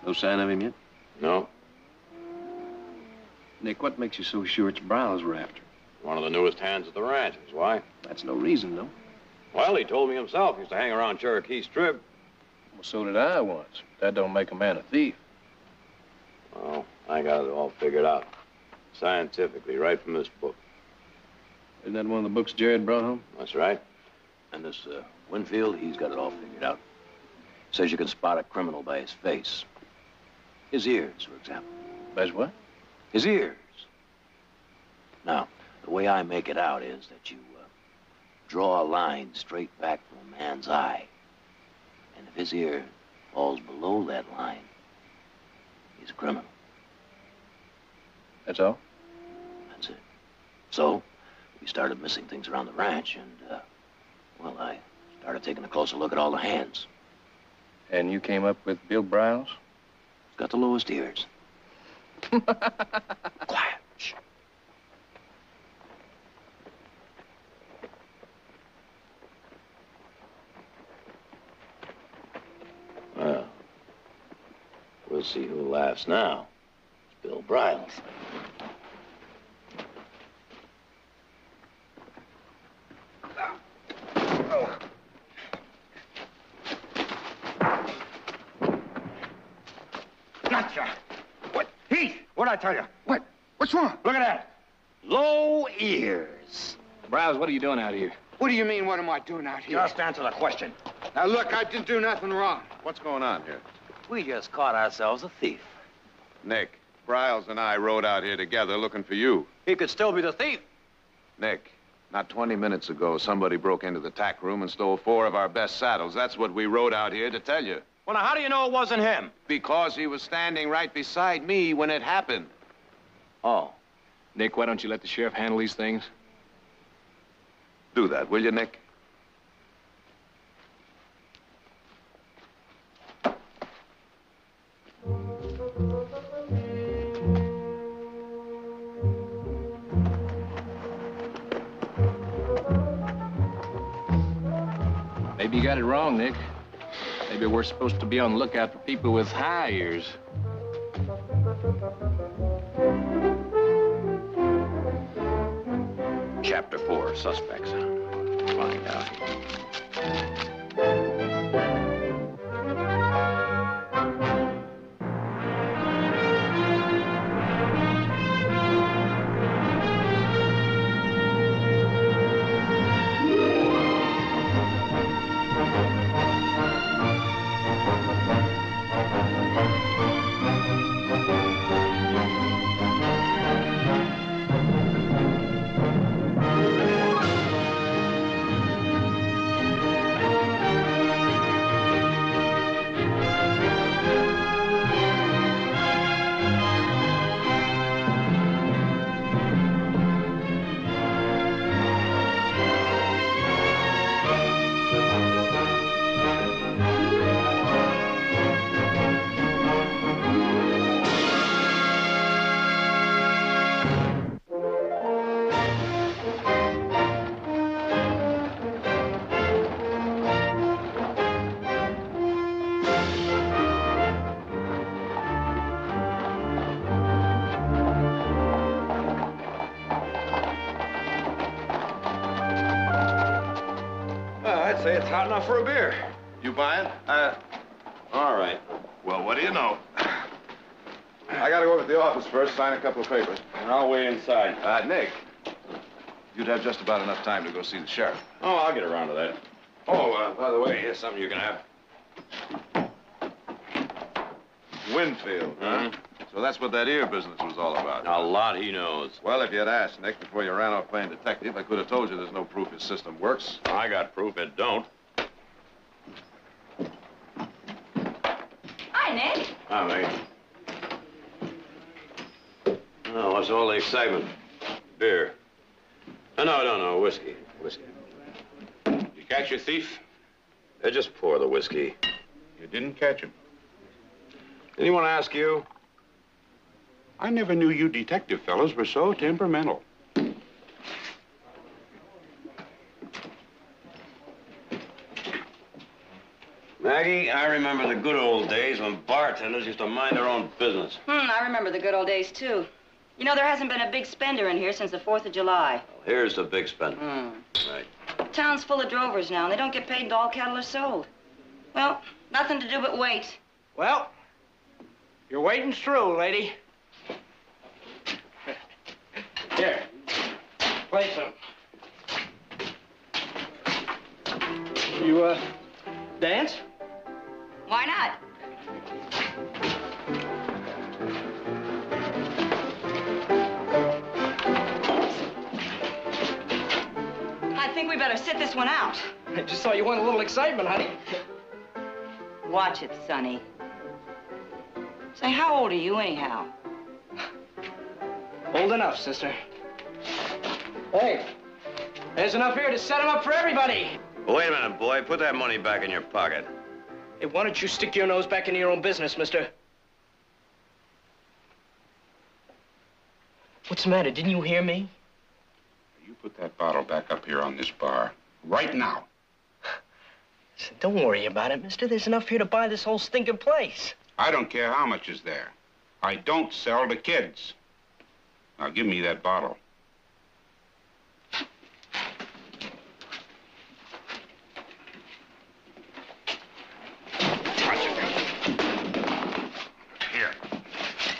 No sign of him yet? No. Nick, what makes you so sure it's Browse we're after? One of the newest hands at the ranch is why. That's no reason, though. Well, he told me himself he used to hang around Cherokee Strip. Well, so did I once. That don't make a man a thief. Well, I got it all figured out. Scientifically, right from this book. Isn't that one of the books Jared brought home? That's right. And this Winfield, he's got it all figured out. Says you can spot a criminal by his face. His ears, for example. By his what? His ears. Now, the way I make it out is that you draw a line straight back from a man's eye. And if his ear falls below that line, he's a criminal. That's all? That's it. So, we started missing things around the ranch, and, well, I started taking a closer look at all the hands. And you came up with Bill Browse? He's got the lowest ears. Quiet. Shh. Well, we'll see who laughs now. It's Bill Browse. Gotcha. What? Heath, what'd I tell you? What? What's wrong? Look at that. Low ears. Browse, what are you doing out here? What do you mean, what am I doing out here? Just answer the question. Now, look, I didn't do nothing wrong. What's going on here? We just caught ourselves a thief. Nick, Browse and I rode out here together looking for you. He could still be the thief. Nick, not 20 minutes ago, somebody broke into the tack room and stole 4 of our best saddles. That's what we rode out here to tell you. Well, now, how do you know it wasn't him? Because he was standing right beside me when it happened. Oh. Nick, why don't you let the sheriff handle these things? Do that, will you, Nick? Maybe you got it wrong, Nick. Maybe we're supposed to be on the lookout for people with high ears. Chapter 4, Suspects. Find out. I'd say it's hot enough for a beer. You buying? All right. Well, what do you know? I gotta go over to the office first, sign a couple of papers. And I'll wait inside. Nick, you'd have just about enough time to go see the sheriff. Oh, I'll get around to that. Oh, by the way, here's something you can have. Winfield, huh? So that's what that ear business was all about. A lot he knows. Well, if you'd asked, Nick, before you ran off playing detective, I could have told you there's no proof his system works. I got proof it don't. Hi, Nick. Hi, Maggie. Oh, what's all the excitement? Beer. No, whiskey. Whiskey. You catch your thief? Just pour the whiskey. You didn't catch him. Anyone ask you? I never knew you detective fellows were so temperamental. Maggie, I remember the good old days when bartenders used to mind their own business. I remember the good old days, too. You know, there hasn't been a big spender in here since the 4th of July. Well, here's the big spender. Right. Town's full of drovers now, and they don't get paid until all cattle are sold. Well, nothing to do but wait. Well, your waiting's through, lady. Here, play some. You, dance? Why not? I think we better sit this one out. I just thought you wanted a little excitement, honey. Watch it, Sonny. Say, how old are you, anyhow? Old enough, sister. Hey, there's enough here to set him up for everybody. Wait a minute, boy. Put that money back in your pocket. Hey, why don't you stick your nose back into your own business, mister? What's the matter? Didn't you hear me? You put that bottle back up here on this bar. Right now. Listen, don't worry about it, mister. There's enough here to buy this whole stinking place. I don't care how much is there. I don't sell to kids. Now give me that bottle. Here.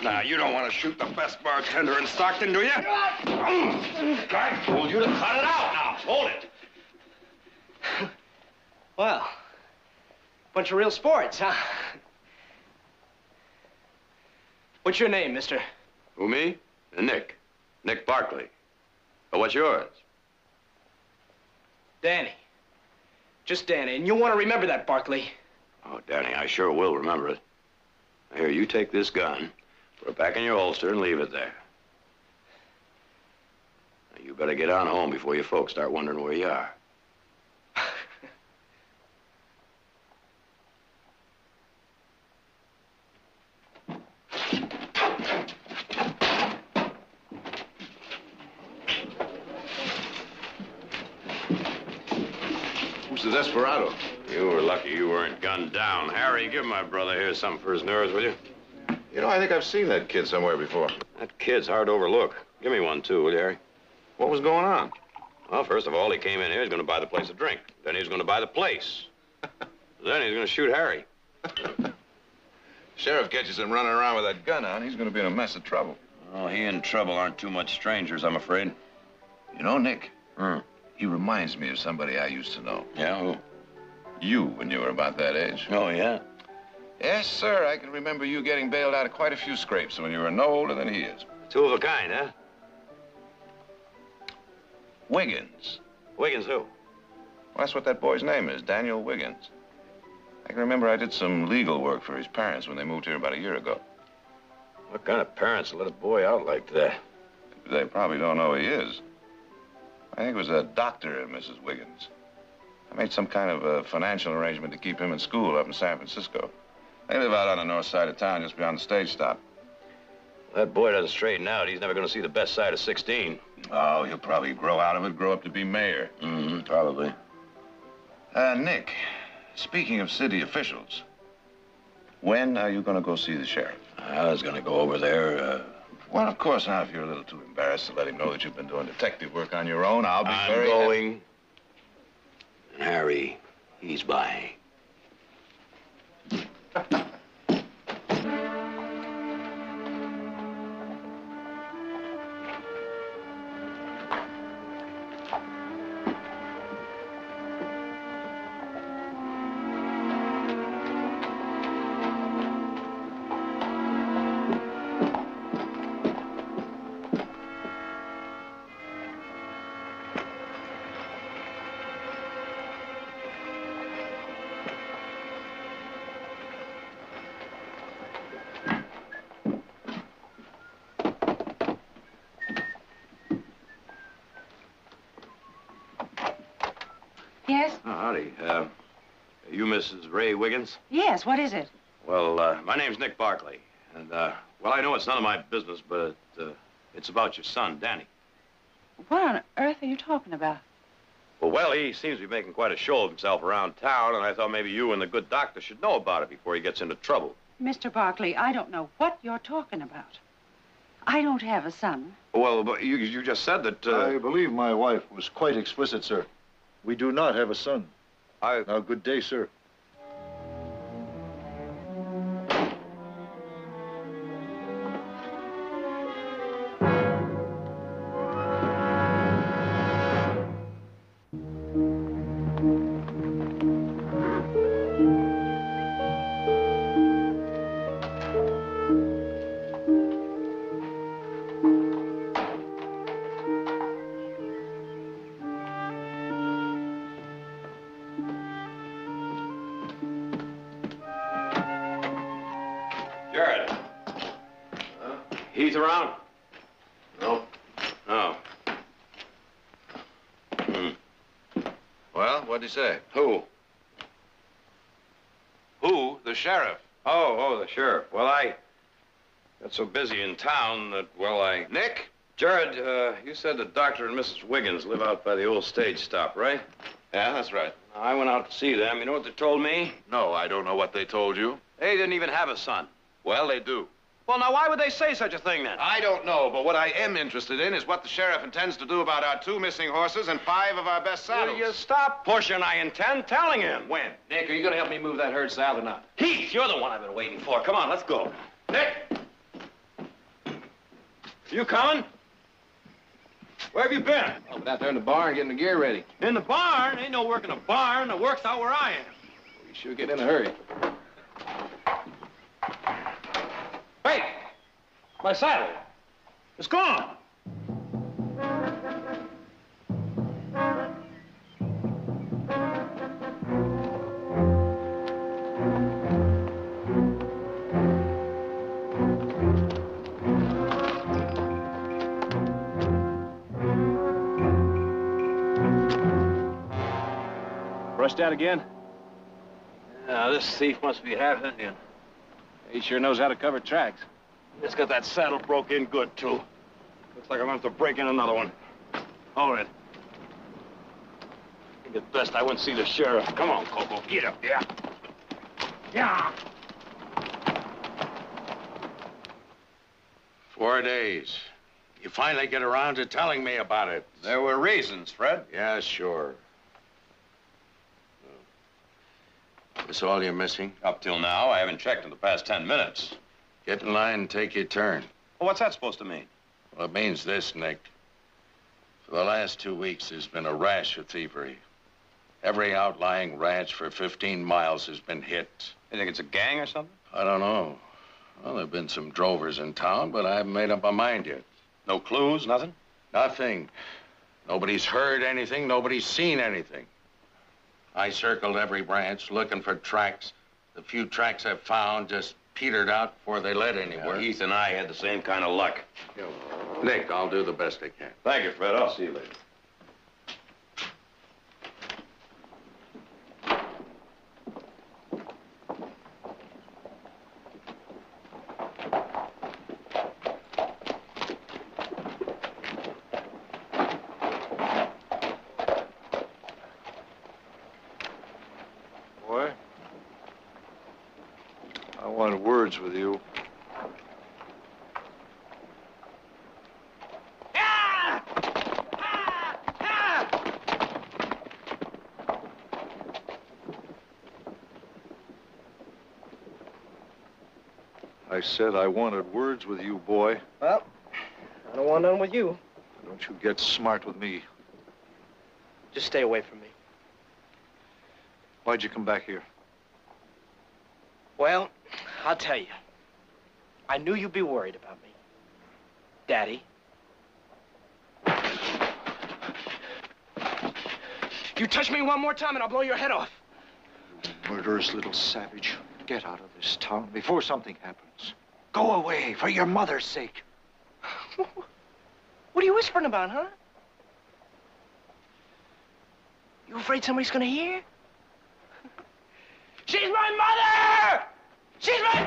Now, you don't want to shoot the best bartender in Stockton, do you? I told you to cut it out now. Hold it. Well, bunch of real sports, huh? What's your name, mister? Who, me? Nick. Nick Barkley. Oh, what's yours? Danny. Just Danny. And you'll want to remember that, Barkley. Oh, Danny, I sure will remember it. Here, you take this gun, put it back in your holster, and leave it there. Now, you better get on home before your folks start wondering where you are. Who's the desperado? You were lucky you weren't gunned down. Harry, give my brother here something for his nerves, will you? You know, I think I've seen that kid somewhere before. That kid's hard to overlook. Give me one, too, will you, Harry? What was going on? Well, first of all, he came in here, he's going to buy the place a drink. Then he's going to buy the place. Then he's going to shoot Harry. Sheriff catches him running around with that gun on, he's going to be in a mess of trouble. Oh, he and Trouble aren't too much strangers, I'm afraid. You know, Nick, he reminds me of somebody I used to know. Yeah, who? You, when you were about that age. Oh, yeah? Yes, sir. I can remember you getting bailed out of quite a few scrapes when you were no older than he is. Two of a kind, huh? Wiggins. Wiggins who? Well, that's what that boy's name is, Daniel Wiggins. I can remember I did some legal work for his parents when they moved here about a year ago. What kind of parents let a boy out like that? They probably don't know who he is. I think it was a doctor at Mrs. Wiggins. I made some kind of a financial arrangement to keep him in school up in San Francisco. They live out on the north side of town, just beyond the stage stop. That boy doesn't straighten out. He's never going to see the best side of 16. Oh, he'll probably grow out of it, grow up to be mayor. Probably. Nick, speaking of city officials, when are you going to go see the sheriff? I was going to go over there, Well, of course, now, if you're a little too embarrassed to let him know that you've been doing detective work on your own, I'll be I'm very... going. And Harry, he's buying. Yes? Oh, howdy. You Mrs. Ray Wiggins? Yes, what is it? Well, my name's Nick Barkley. And, well, I know it's none of my business, but it's about your son, Danny. What on earth are you talking about? Well, he seems to be making quite a show of himself around town, and I thought maybe you and the good doctor should know about it before he gets into trouble. Mr. Barkley, I don't know what you're talking about. I don't have a son. Well, but you just said that... I believe my wife was quite explicit, sir. We do not have a son. Now, good day, sir. Jared. Heath around? No. Oh. Well, what'd he say? Who? Who? The sheriff. Oh, the sheriff. Well, I got so busy in town that, Nick? Jared, you said the doctor and Mrs. Wiggins live out by the old stage stop, right? Yeah, that's right. I went out to see them. You know what they told me? No, I don't know what they told you. They didn't even have a son. Well, they do. Well, now, why would they say such a thing, then? I don't know, but what I am interested in is what the sheriff intends to do about our 2 missing horses and 5 of our best saddles. Will you stop pushing? I intend telling him. When? Nick, are you going to help me move that herd south or not? Heath, you're the one I've been waiting for. Come on, let's go. Nick! You coming? Where have you been? Oh, but out there in the barn getting the gear ready. In the barn? Ain't no work in the barn. The work's out where I am. You sure get in a hurry. Hey! My saddle. It's gone. Brushed out again? Yeah, this thief must be half Indian. He sure knows how to cover tracks. It's got that saddle broke in good, too. Looks like I'm going to have to break in another one. Hold it. I think it's best I went see the sheriff. Come on, Coco. Get up, yeah. Yeah. 4 days. You finally get around to telling me about it. There were reasons, Fred. Yeah, sure. That's all you're missing? Up till now, I haven't checked in the past 10 minutes. Get in line and take your turn. Well, what's that supposed to mean? Well, it means this, Nick. For the last 2 weeks, there's been a rash of thievery. Every outlying ranch for 15 miles has been hit. You think it's a gang or something? I don't know. Well, there have been some drovers in town, but I haven't made up my mind yet. No clues, nothing? Nothing. Nobody's heard anything. Nobody's seen anything. I circled every ranch looking for tracks. The few tracks I've found just petered out before they led anywhere. Well, Heath and I had the same kind of luck. Nick, I'll do the best I can. Thank you, Fred. I'll see you later. Boy, I want words with you. I said I wanted words with you, boy. Well, I don't want none with you. Don't you get smart with me. Just stay away from me. Why'd you come back here? Well, I'll tell you. I knew you'd be worried about me. Daddy. You touch me one more time and I'll blow your head off. You murderous little savage. Get out of this town before something happens. Go away, for your mother's sake. What are you whispering about, huh? You afraid somebody's gonna hear? She's my mother! She's my...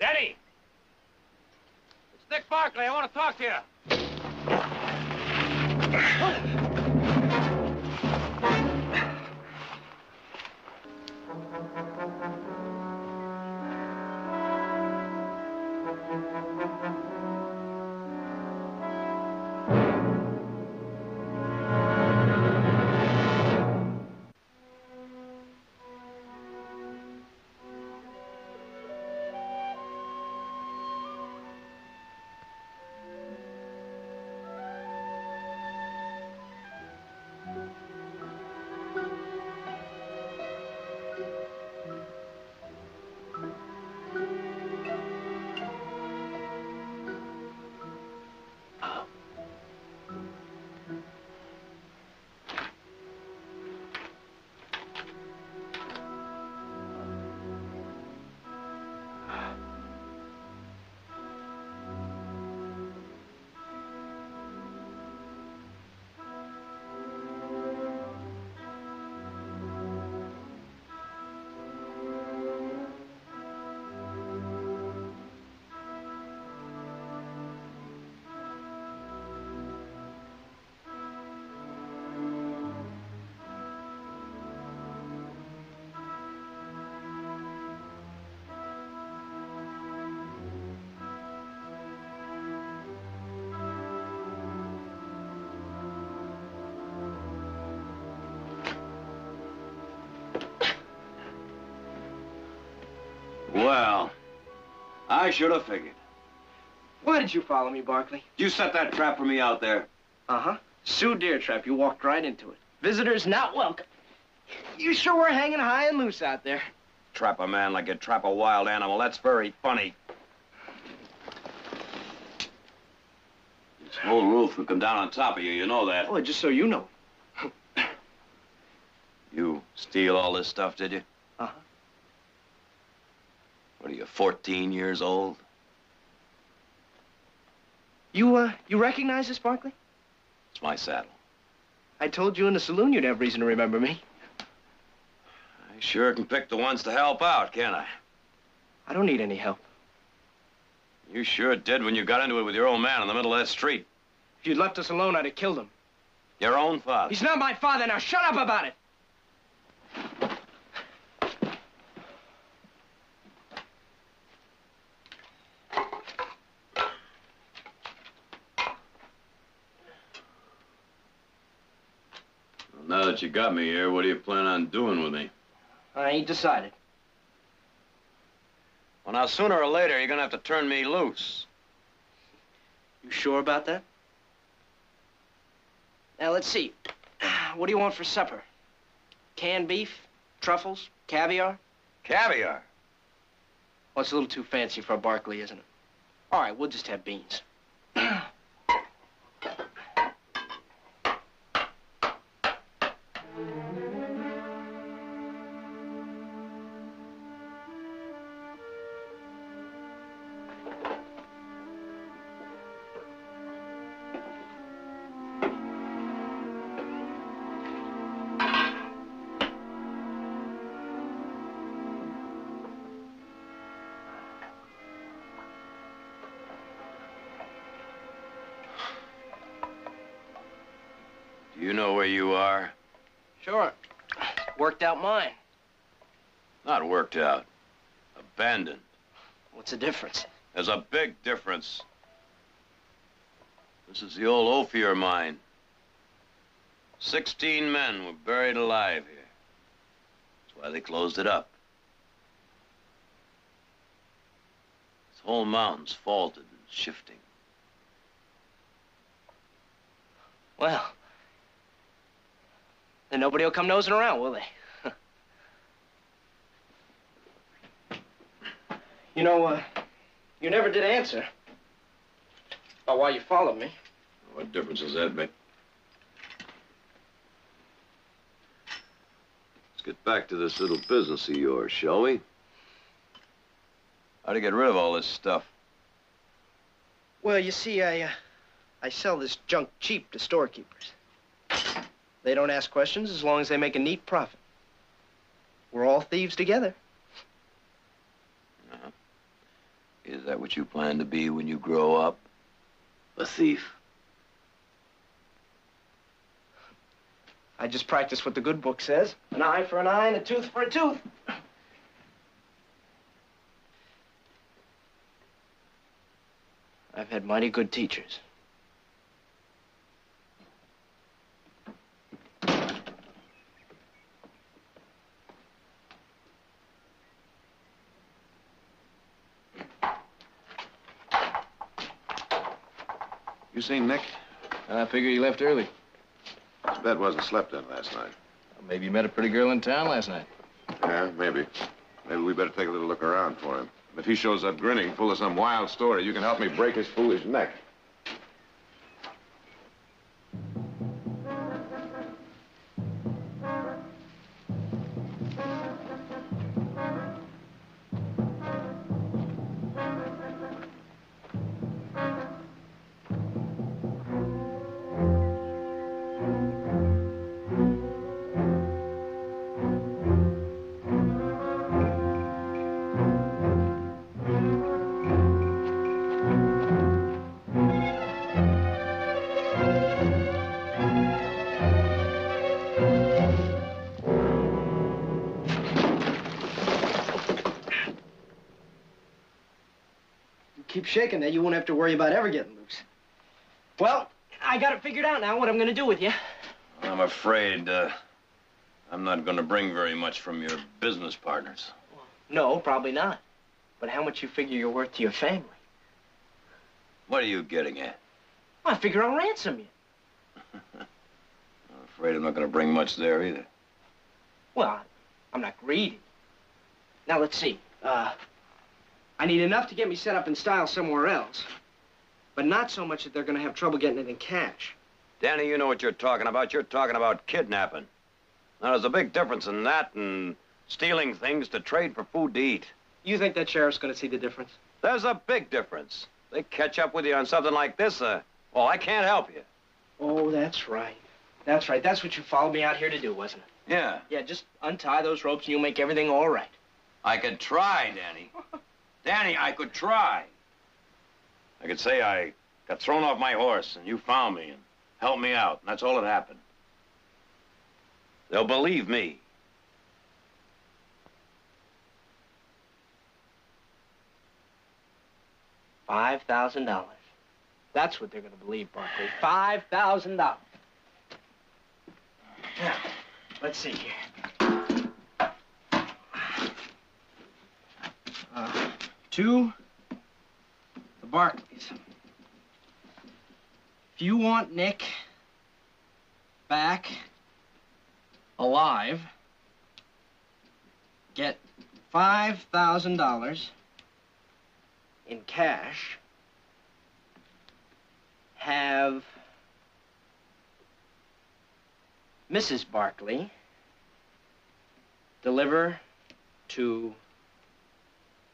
Daddy! It's Nick Barkley. I want to talk to you. Well, I should have figured. Why did you follow me, Barkley? You set that trap for me out there. Uh-huh. Sioux deer trap. You walked right into it. Visitors not welcome. You sure were hanging high and loose out there. Trap a man like you trap a wild animal. That's very funny. This whole roof could come down on top of you. You know that. Well, just so you know. You steal all this stuff, did you? Uh-huh. What are you, 14 years old? You recognize this, Barkley? It's my saddle. I told you in the saloon you'd have reason to remember me. I sure can pick the ones to help out, can't I? I don't need any help. You sure did when you got into it with your old man in the middle of that street. If you'd left us alone, I'd have killed him. Your own father. He's not my father. Now shut up about it. Now that you got me here, what do you plan on doing with me? I ain't decided. Well, now, sooner or later, you're gonna have to turn me loose. You sure about that? Now, let's see. What do you want for supper? Canned beef? Truffles? Caviar? Caviar? Well, it's a little too fancy for a Barkley, isn't it? All right, we'll just have beans. Do you know where you are? Sure. Worked out mine. Not worked out. Abandoned. What's the difference? There's a big difference. This is the old Ophir mine. 16 men were buried alive here. That's why they closed it up. This whole mountain's faulted and shifting. Well, then nobody will come nosing around, will they? You know, you never did answer about why you followed me. What difference does that make? Let's get back to this little business of yours, shall we? How to get rid of all this stuff? Well, you see, I sell this junk cheap to storekeepers. They don't ask questions as long as they make a neat profit. We're all thieves together. Is that what you plan to be when you grow up? A thief? I just practice what the good book says. An eye for an eye and a tooth for a tooth. I've had mighty good teachers. You seen Nick? I figure you left early. His bed wasn't slept in last night. Well, maybe you met a pretty girl in town last night. Yeah, maybe. Maybe we better take a little look around for him. If he shows up grinning, full of some wild story, you can help me break his foolish neck. Keep shaking there, you won't have to worry about ever getting loose. Well, I got it figured out now what I'm gonna do with you. I'm afraid, I'm not gonna bring very much from your business partners. No, probably not. But how much you figure you're worth to your family? What are you getting at? Well, I figure I'll ransom you. I'm afraid I'm not gonna bring much there either. Well, I'm not greedy. Now, let's see. I need enough to get me set up in style somewhere else, but not so much that they're gonna have trouble getting it in cash. Danny, you know what you're talking about. You're talking about kidnapping. Now, there's a big difference in that and stealing things to trade for food to eat. You think that sheriff's gonna see the difference? There's a big difference. They catch up with you on something like this, well, I can't help you. Oh, that's right. That's right. That's what you followed me out here to do, wasn't it? Yeah. Yeah, just untie those ropes and you'll make everything all right. I could try, Danny. Danny, I could try. I could say I got thrown off my horse and you found me and helped me out, and that's all that happened. They'll believe me. $5,000. That's what they're gonna believe, Barkley. $5,000. Now, let's see here. To the Barkleys. If you want Nick back alive, get $5,000 in cash, have Mrs. Barkley deliver to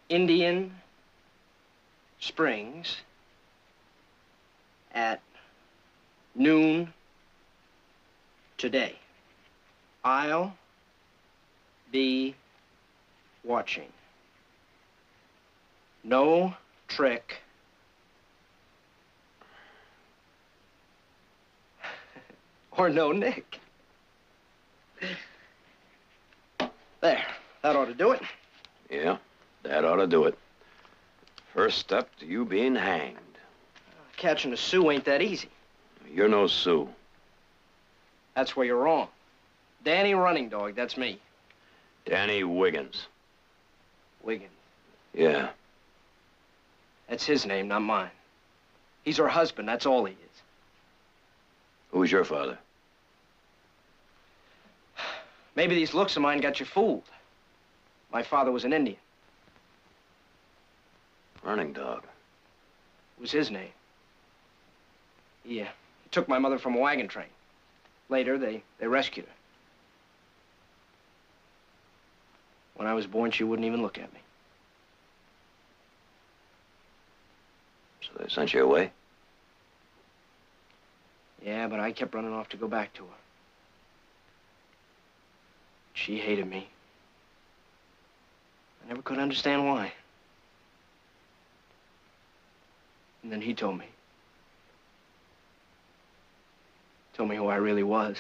Indian Springs at noon today. I'll be watching. No trick. Or no Nick. There. That ought to do it. Yeah, that ought to do it. First step to you being hanged. Catching a Sioux ain't that easy. You're no Sioux. That's where you're wrong. Danny Running Dog, that's me. Danny Wiggins. Wiggins. Yeah. That's his name, not mine. He's her husband, that's all he is. Who's your father? Maybe these looks of mine got you fooled. My father was an Indian. Running Dog. It was his name. He took my mother from a wagon train. Later, they rescued her. When I was born, she wouldn't even look at me. So they sent you away? Yeah, but I kept running off to go back to her. She hated me. I never could understand why. And then he told me. Told me who I really was.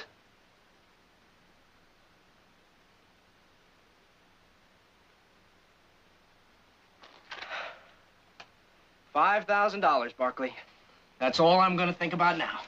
$5,000, Barkley. That's all I'm gonna think about now.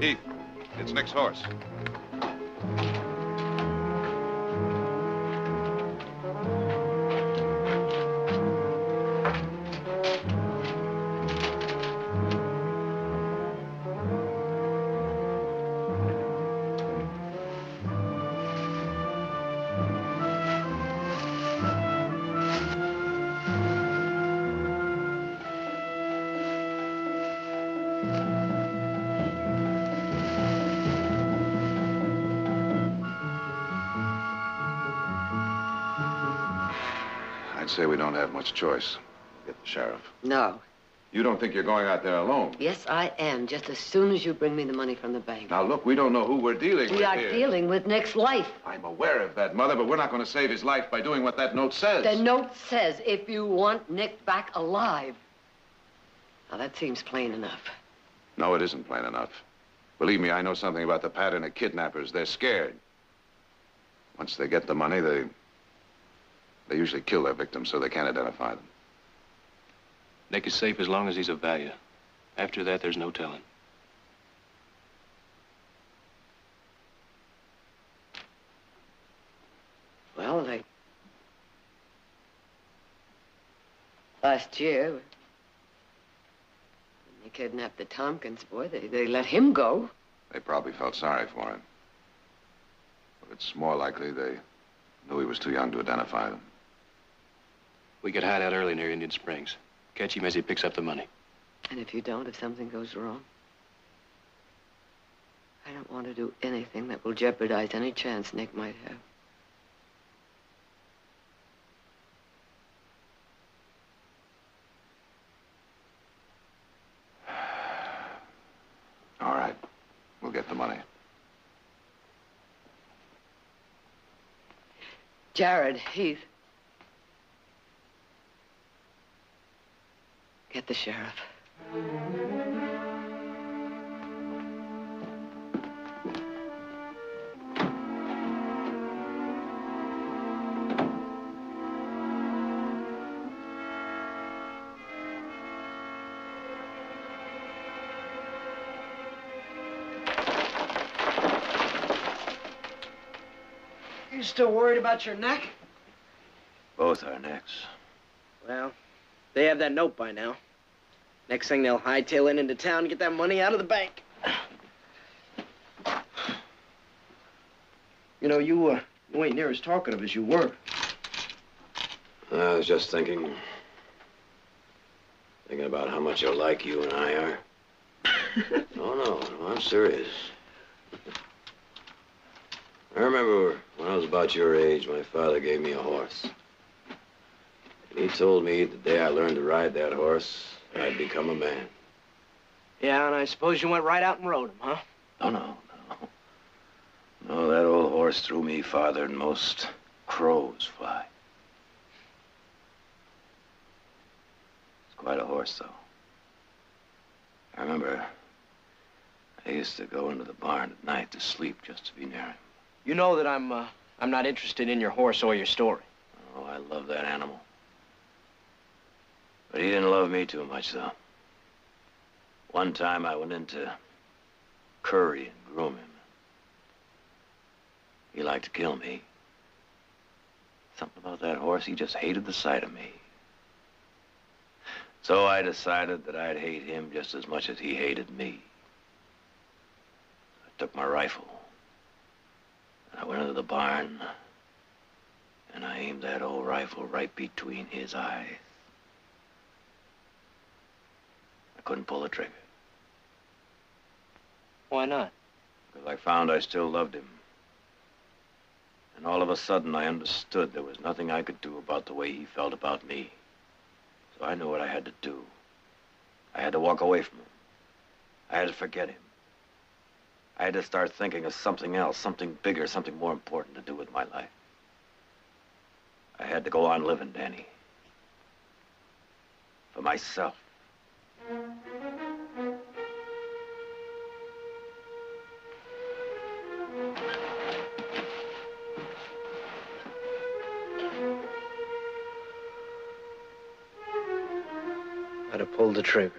Heath, it's Nick's horse. I'd say we don't have much choice. Get the sheriff. No. You don't think you're going out there alone? Yes, I am, just as soon as you bring me the money from the bank. Now, look, we don't know who we're dealing with We are here. dealing with Nick's life. I'm aware of that, Mother, but we're not going to save his life by doing what that note says. The note says if you want Nick back alive. Now, that seems plain enough. No, it isn't plain enough. Believe me, I know something about the pattern of kidnappers. They're scared. Once they get the money, they usually kill their victims so they can't identify them. Nick is safe as long as he's of value. After that, there's no telling. Well, last year, when they kidnapped the Tompkins boy, they let him go. They probably felt sorry for him. But it's more likely they knew he was too young to identify them. We could hide out early near Indian Springs. Catch him as he picks up the money. And if you don't, if something goes wrong? I don't want to do anything that will jeopardize any chance Nick might have. All right. We'll get the money. Jared, Heath. Get the sheriff. You still worried about your neck? Both our necks. Well, they have that note by now. Next thing, they'll hightail it into town and get that money out of the bank. You know, you ain't near as talkative as you were. I was just thinking about how much alike you and I are. No, I'm serious. I remember when I was about your age, my father gave me a horse. And he told me the day I learned to ride that horse, I'd become a man. Yeah, and I suppose you went right out and rode him, huh? No, that old horse threw me farther than most crows fly. It's quite a horse, though. I remember I used to go into the barn at night to sleep just to be near him. You know that I'm not interested in your horse or your story. Oh, I love that animal. But he didn't love me too much, though. One time I went in to curry and groom him. He liked to kill me. Something about that horse, he just hated the sight of me. So I decided that I'd hate him just as much as he hated me. I took my rifle, and I went into the barn, and I aimed that old rifle right between his eyes. I couldn't pull the trigger. Why not? Because I found I still loved him. And all of a sudden, I understood there was nothing I could do about the way he felt about me. So I knew what I had to do. I had to walk away from him. I had to forget him. I had to start thinking of something else, something bigger, something more important to do with my life. I had to go on living, Danny. For myself. I'd have pulled the trigger.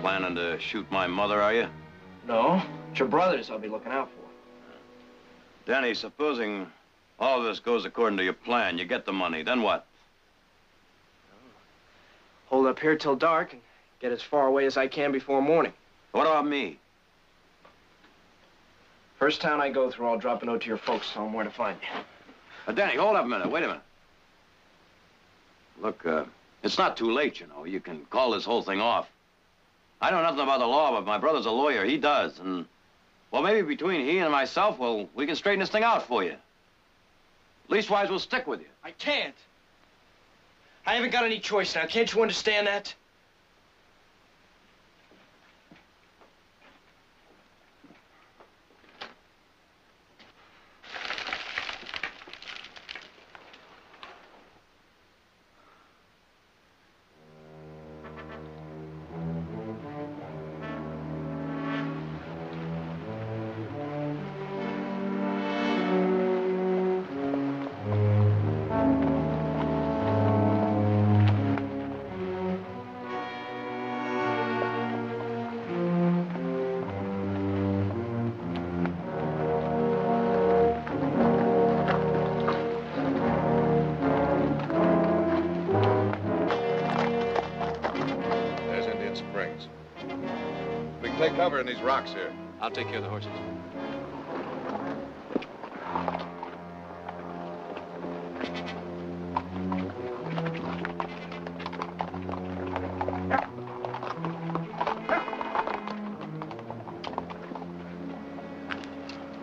Planning to shoot my mother, are you? No, it's your brothers I'll be looking out for. Danny, supposing all this goes according to your plan, you get the money, then what? Hold up here till dark and get as far away as I can before morning. What about me? First town I go through, I'll drop a note to your folks, tell them where to find you. Danny, hold up a minute. Wait a minute. Look, it's not too late, you know. You can call this whole thing off. I know nothing about the law, but my brother's a lawyer. He does. And, well, maybe between he and myself, well, we can straighten this thing out for you. Leastwise, we'll stick with you. I can't. I haven't got any choice now. Can't you understand that? Take cover in these rocks here. I'll take care of the horses.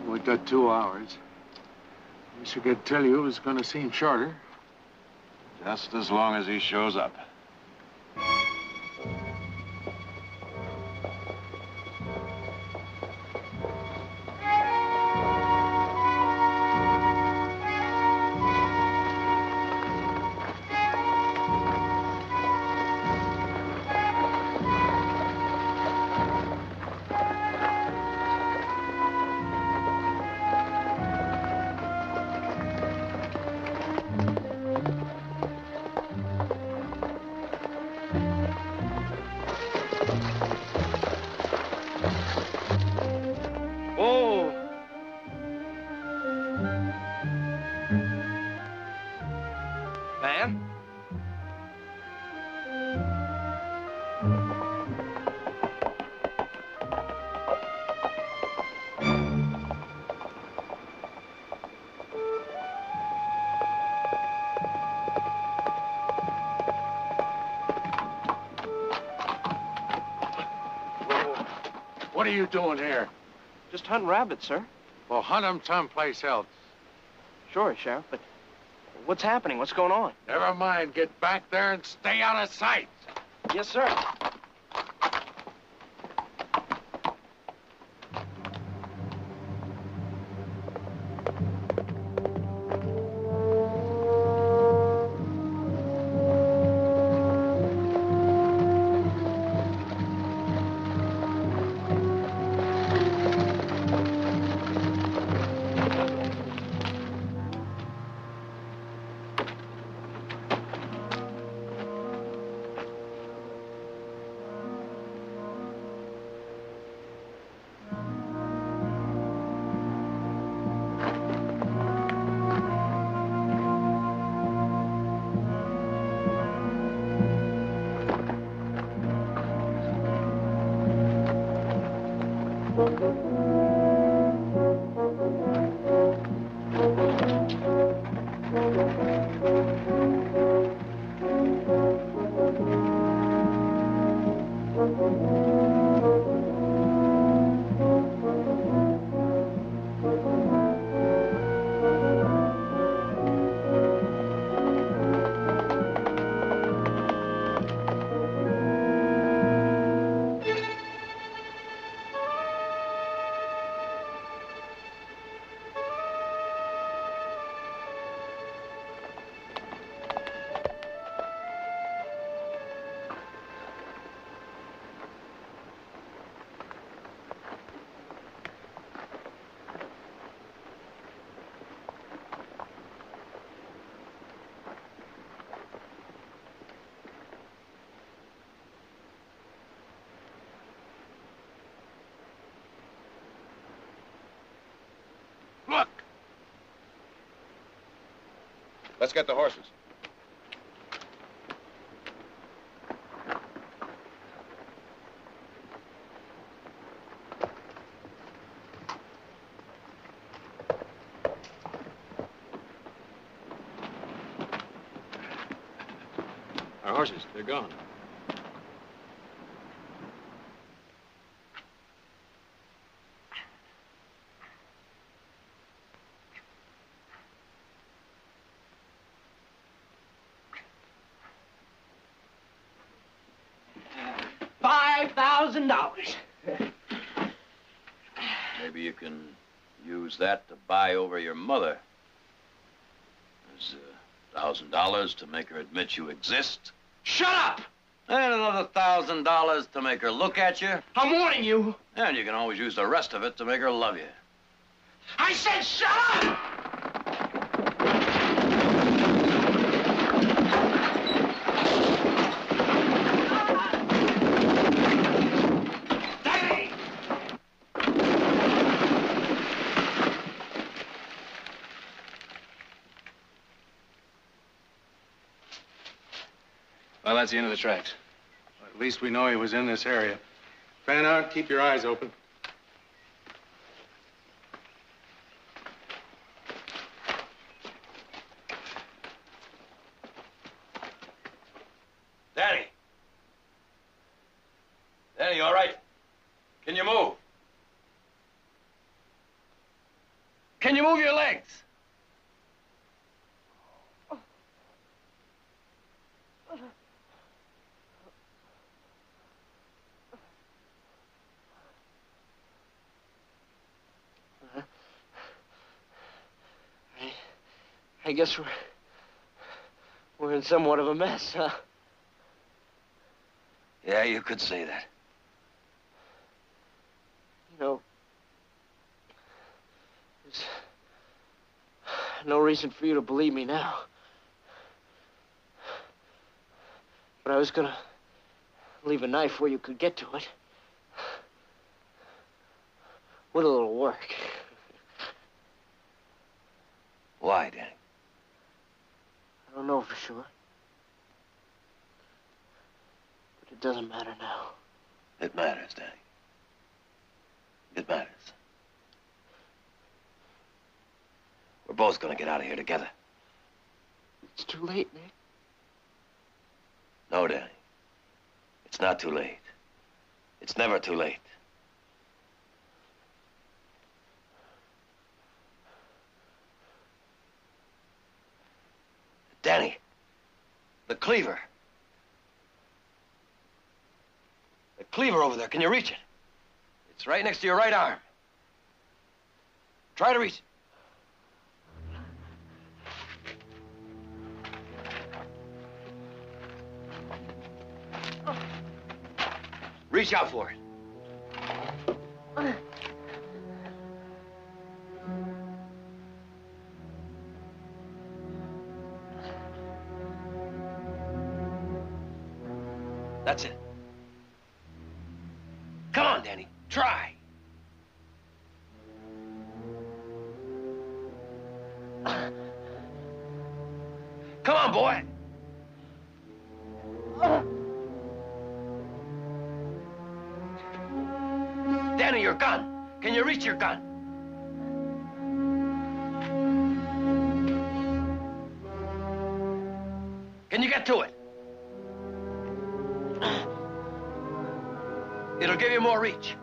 We got 2 hours. Wish I could tell you it was going to seem shorter. Just as long as he shows up. What are you doing here? Just hunt rabbits, sir. Well, hunt them someplace else. Sure, Sheriff, but what's happening? What's going on? Never mind. Get back there and stay out of sight. Yes, sir. Look! Let's get the horses. Our horses, they're gone. $5,000. Maybe you can use that to buy over your mother. There's $1,000 to make her admit you exist. Shut up! And another $1,000 to make her look at you. I'm warning you. And you can always use the rest of it to make her love you. I said shut up! Well, that's the end of the tracks. At least we know he was in this area. Fan out, keep your eyes open. Danny! Danny, you all right? Can you move? Can you move your legs? I guess we're in somewhat of a mess, huh? Yeah, you could say that. You know, there's no reason for you to believe me now. But I was gonna leave a knife where you could get to it. With a little work. Why, Danny? I don't know for sure. But it doesn't matter now. It matters, Danny. It matters. We're both gonna get out of here together. It's too late, Nick. No, Danny. It's not too late. It's never too late. The cleaver. The cleaver over there. Can you reach it? It's right next to your right arm. Try to reach it. Reach out for it. That's it. Come on, Danny. Try. Come on, boy. Danny, your gun. Can you reach your gun? Can you get to it? It'll give you more reach.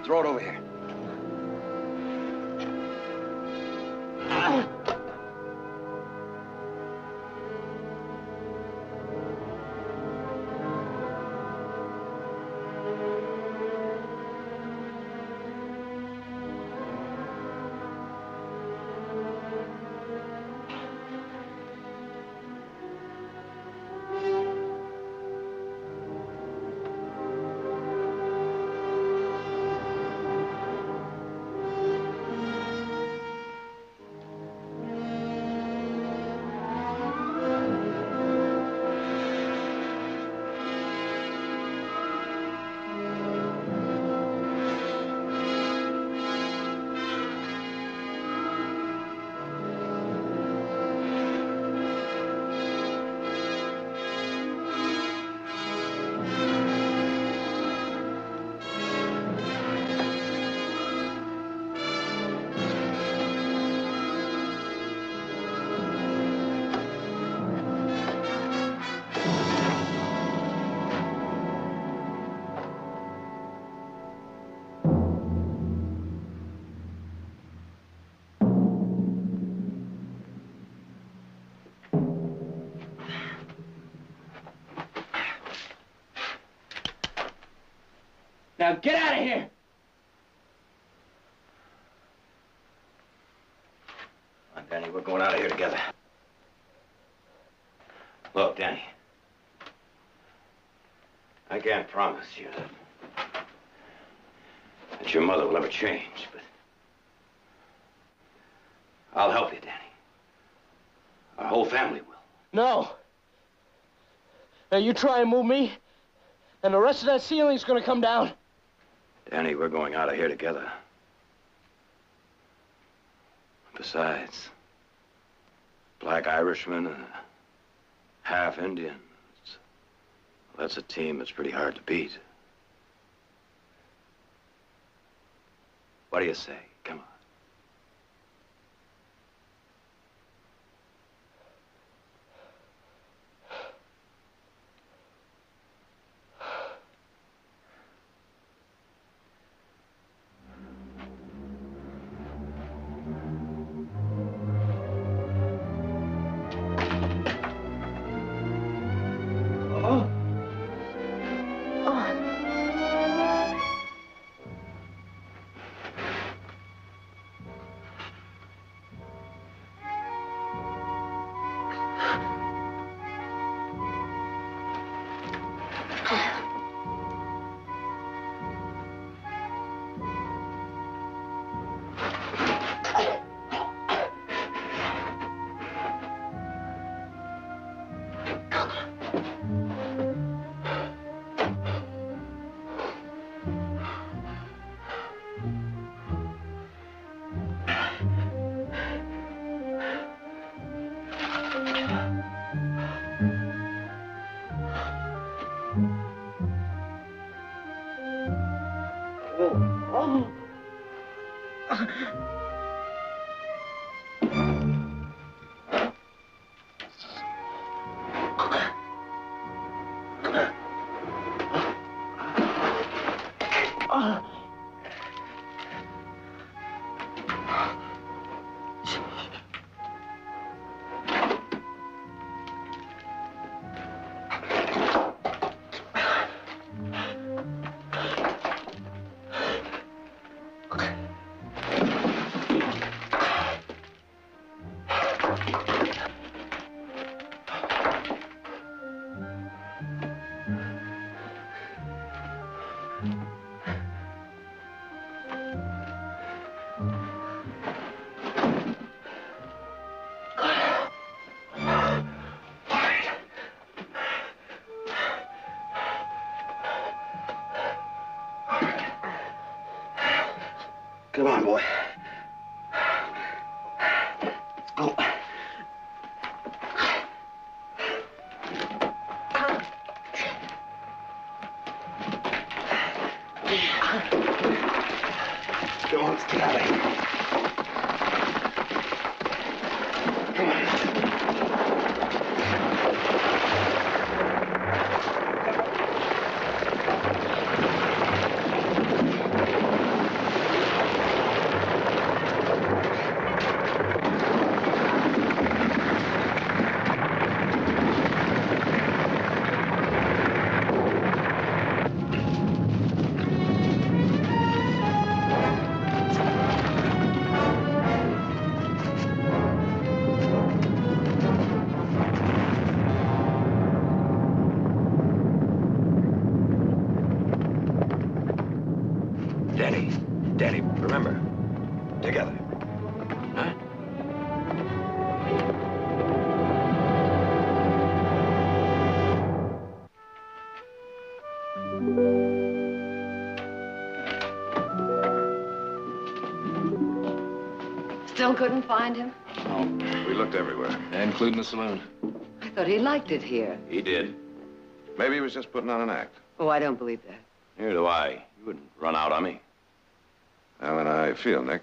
Throw it over here. Now get out of here! Come on, Danny, we're going out of here together. Look, Danny. I can't promise you that your mother will ever change, but I'll help you, Danny. Our whole family will. No. Now you try and move me, and the rest of that ceiling's gonna come down. Danny, we're going out of here together. Besides, black Irishman and half Indian. That's a team that's pretty hard to beat. What do you say? Come on. Come on, boy. Let's go. Come on, let's get out of here. Come on. Danny, remember, together. Huh? Still couldn't find him? Oh, we looked everywhere. Including the saloon. I thought he liked it here. He did. Maybe he was just putting on an act. Oh, I don't believe that. Neither do I. You wouldn't run out on me. Well, and I feel, Nick,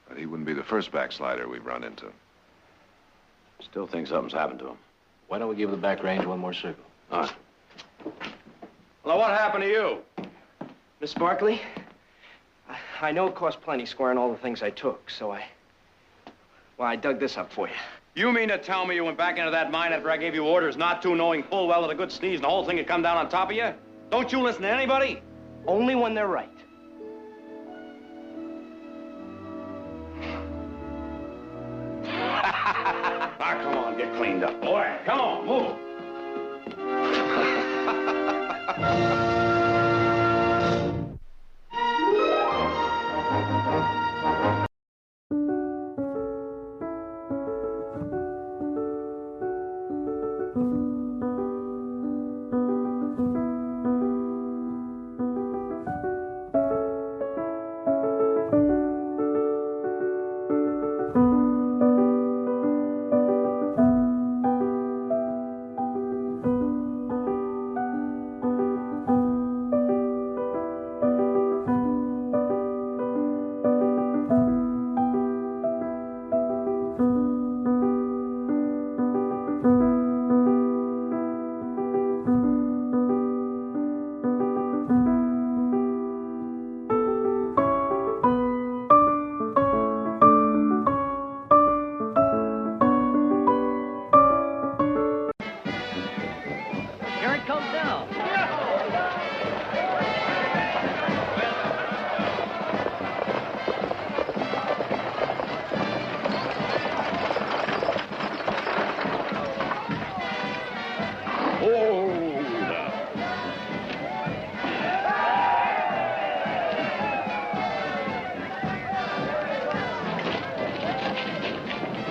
but he wouldn't be the first backslider we've run into. Still think something's happened to him. Why don't we give the back range one more circle? All right. Well, what happened to you? Miss Barkley, I know it cost plenty squaring all the things I took, so I dug this up for you. You mean to tell me you went back into that mine after I gave you orders not to, knowing full well that a good sneeze and the whole thing would come down on top of you? Don't you listen to anybody? Only when they're right. Ah, come on, get cleaned up, boy. Come on, move.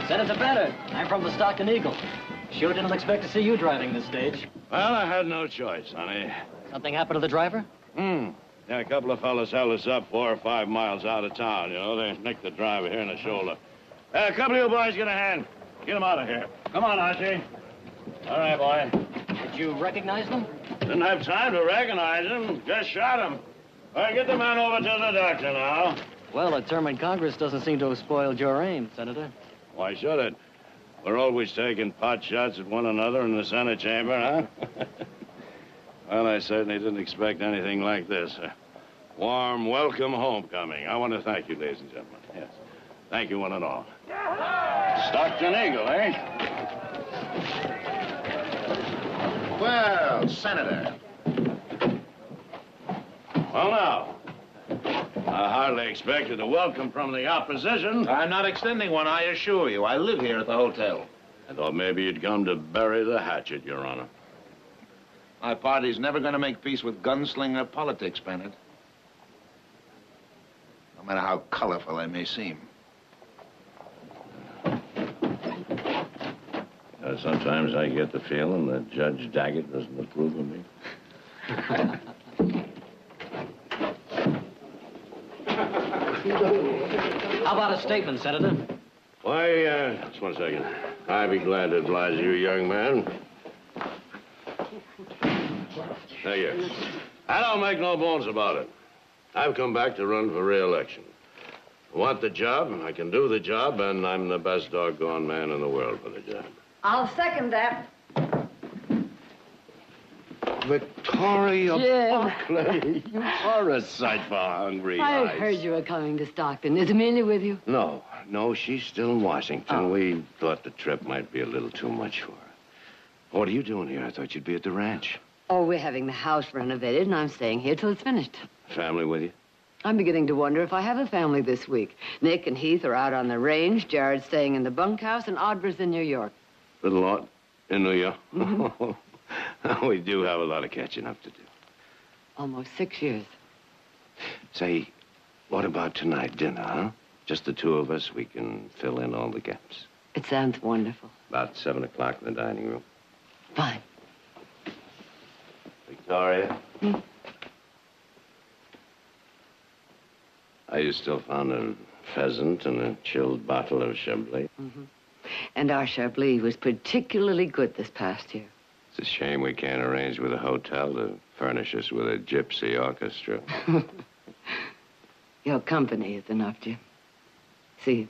Senator Bennett, I'm from the Stockton Eagle. Sure didn't expect to see you driving this stage. Well, I had no choice, honey. Something happened to the driver? Yeah, a couple of fellas held us up 4 or 5 miles out of town, you know. They nicked the driver here in the shoulder. A couple of you boys get a hand. Get him out of here. Come on, Archie. All right, boy. Did you recognize them? Didn't have time to recognize him. Just shot him. All right, get the man over to the doctor now. Well, a term in Congress doesn't seem to have spoiled your aim, Senator. Why should it? We're always taking pot shots at one another in the Senate chamber, huh? Well, I certainly didn't expect anything like this. A warm welcome homecoming. I want to thank you, ladies and gentlemen. Yes. Thank you, one and all. Stockton Eagle, eh? Well, Senator. Well, now. I hardly expected a welcome from the opposition. I'm not extending one, I assure you. I live here at the hotel. I thought maybe you'd come to bury the hatchet, Your Honor. My party's never going to make peace with gunslinger politics, Bennett. No matter how colorful they may seem. Sometimes I get the feeling that Judge Daggett doesn't approve of me. How about a statement, Senator? Why, just one second. I'd be glad to oblige you, young man. Now, here. I don't make no bones about it. I've come back to run for re-election. I want the job, I can do the job, and I'm the best doggone man in the world for the job. I'll second that. Victoria Jim. Barkley, you are a sight for hungry I eyes. heard you were coming to Stockton. Is Amelia with you? No, she's still in Washington. We thought the trip might be a little too much for her. What are you doing here? I thought you'd be at the ranch. Oh, we're having the house renovated, and I'm staying here till it's finished. Family with you? I'm beginning to wonder if I have a family this week. Nick and Heath are out on the range, Jared's staying in the bunkhouse, and Audrey's in New York. Little Aunt in New York? We do have a lot of catching up to do. Almost 6 years. Say, what about tonight, dinner, huh? Just the two of us, we can fill in all the gaps. It sounds wonderful. About 7 o'clock in the dining room. Fine. Victoria? Are you still fond of pheasant and a chilled bottle of Chablis? And our Chablis was particularly good this past year. It's a shame we can't arrange with a hotel to furnish us with a gypsy orchestra. Your company is enough, Jim. See you.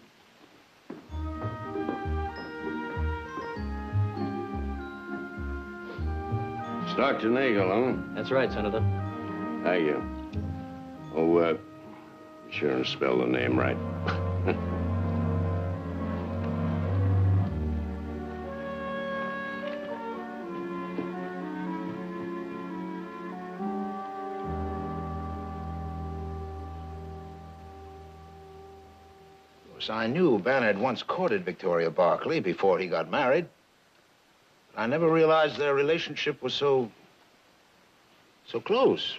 Stockton Eagle, huh? That's right, Senator. Thank you. Oh, be sure and spell the name right. I knew Ben had once courted Victoria Barkley before he got married. I never realized their relationship was so close.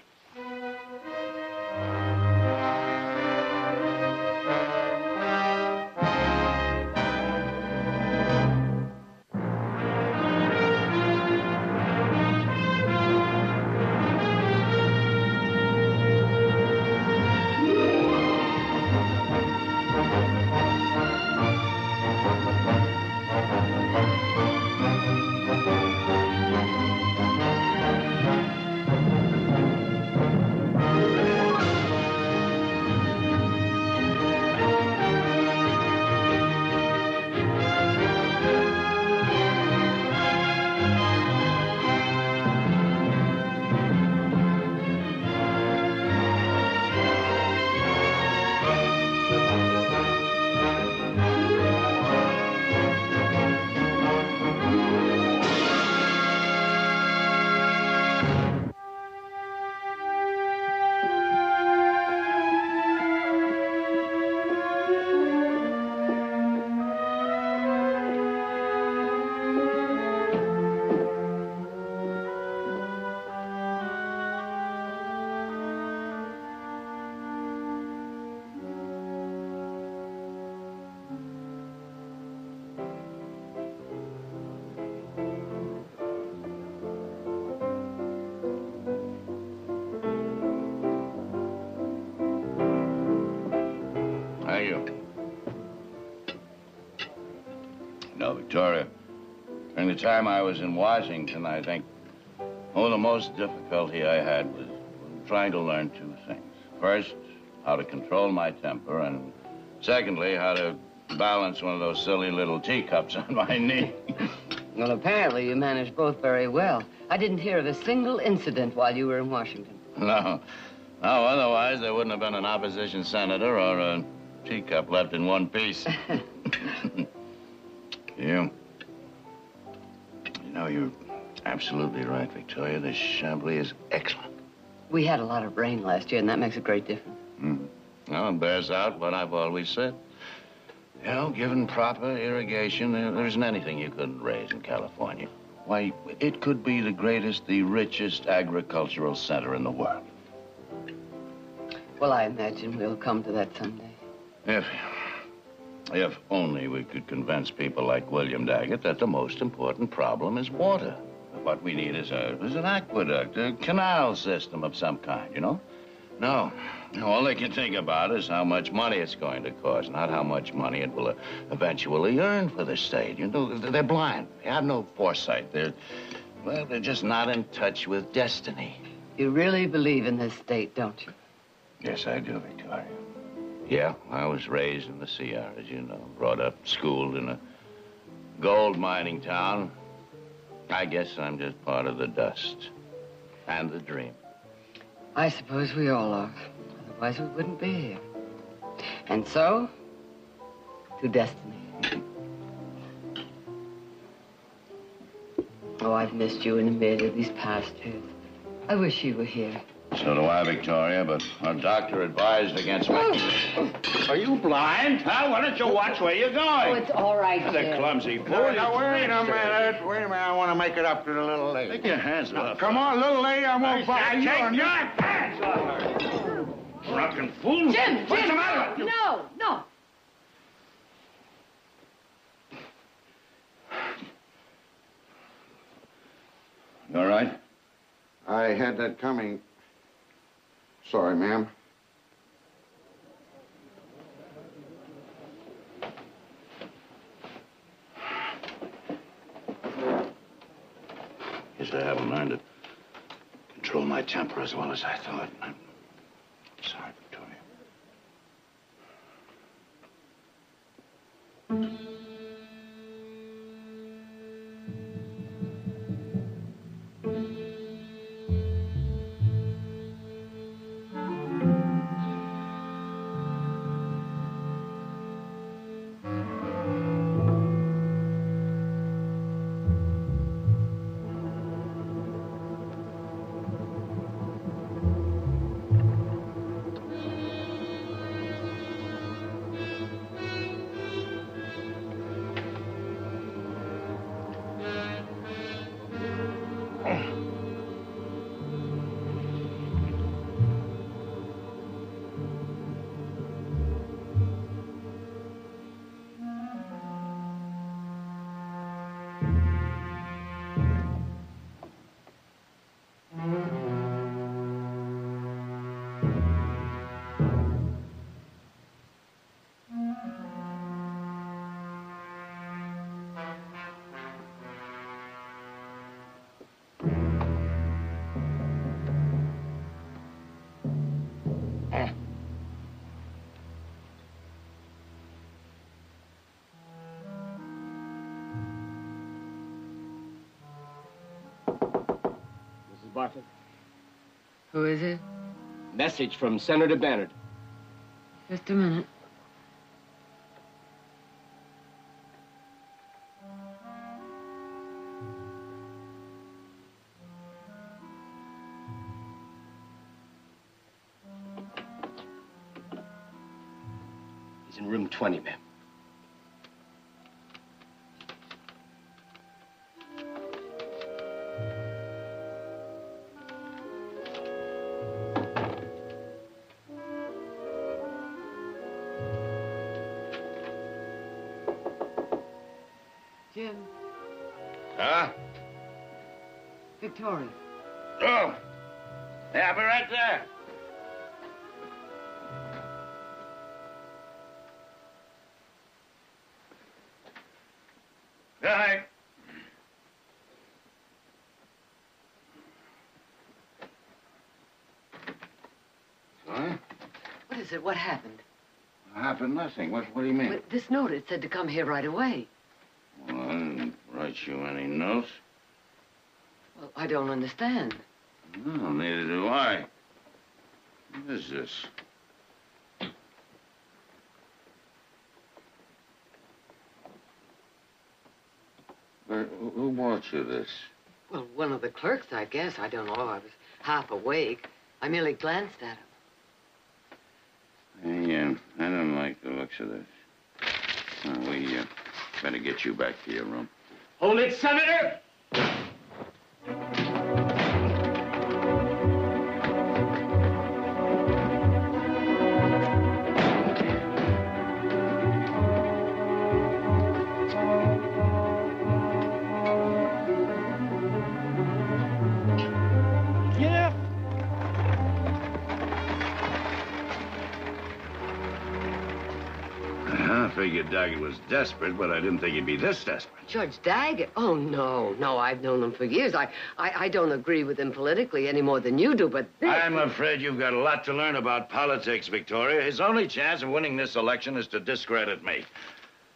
No, Victoria, during the time I was in Washington, I think the most difficulty I had was trying to learn two things. First, how to control my temper, and secondly, how to balance one of those silly little teacups on my knee. Well, apparently you managed both very well. I didn't hear of a single incident while you were in Washington. No. No, otherwise there wouldn't have been an opposition senator or a teacup left in one piece. You know, you're absolutely right, Victoria. This Chablis is excellent. We had a lot of rain last year, and that makes a great difference. Well, it bears out what I've always said. You know, given proper irrigation, there isn't anything you couldn't raise in California. Why, it could be the greatest, the richest agricultural center in the world. Well, I imagine we'll come to that someday. If only we could convince people like William Daggett that the most important problem is water. What we need is an aqueduct, a canal system of some kind, you know? No, all they can think about is how much money it's going to cost, not how much money it will eventually earn for the state. You know, they're blind. They have no foresight. They're just not in touch with destiny. You really believe in this state, don't you? Yes, I do, Victoria. Yeah, I was raised in the Sierras, you know, brought up, schooled in a gold mining town. I guess I'm just part of the dust and the dream. I suppose we all are. Otherwise, we wouldn't be here. And so, to destiny. Oh, I've missed you and Amelia these past years. I wish you were here. So do I, Victoria, but our doctor advised against me. Are you blind? Huh? Why don't you watch where you're going? Oh, it's all right, The Jim. clumsy boy. Now, wait a minute. Wait a minute. I want to make it up to the little lady. Take your hands off. Come on, little lady. I won't buy you. Take your hands off her. Drunken fool. Jim, What's the matter with you? No. You all right? I had that coming. Sorry, ma'am. Guess I haven't learned to control my temper as well as I thought. I'm sorry, Victoria. Bartlett. Who is it? Message from Senator Bannard. Just a minute. He's in room 20, ma'am. Jim. Huh? Victoria. Oh. Yeah, I'll be right there. Good night. Huh? opposite. What happened? Happened nothing. What do you mean? Well, this note, it said to come here right away. Well, I didn't write you any notes. Well, I don't understand. No, neither do I. What is this? Who brought you this? Well, one of the clerks, I guess. I don't know. I was half awake. I merely glanced at him. Hey, I don't like the looks of this. We better get you back to your room. Hold it, Senator! I figured Daggett was desperate, but I didn't think he'd be this desperate. Judge Daggett? Oh, no. No, I've known him for years. I don't agree with him politically any more than you do, but this... I'm afraid you've got a lot to learn about politics, Victoria. His only chance of winning this election is to discredit me.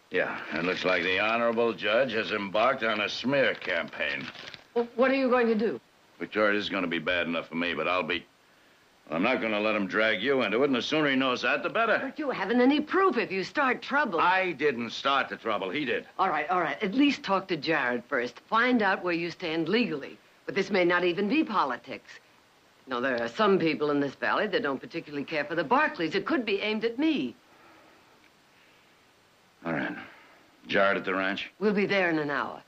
Yeah, it looks like the honorable judge has embarked on a smear campaign. Well, what are you going to do? Victoria, this is going to be bad enough for me, but I'm not going to let him drag you into it, and the sooner he knows that, the better. But you haven't any proof. If you start trouble... I didn't start the trouble. He did. All right. At least talk to Jared first. Find out where you stand legally. But this may not even be politics. No, there are some people in this valley that don't particularly care for the Barkleys. It could be aimed at me. All right. Jared at the ranch? We'll be there in an hour.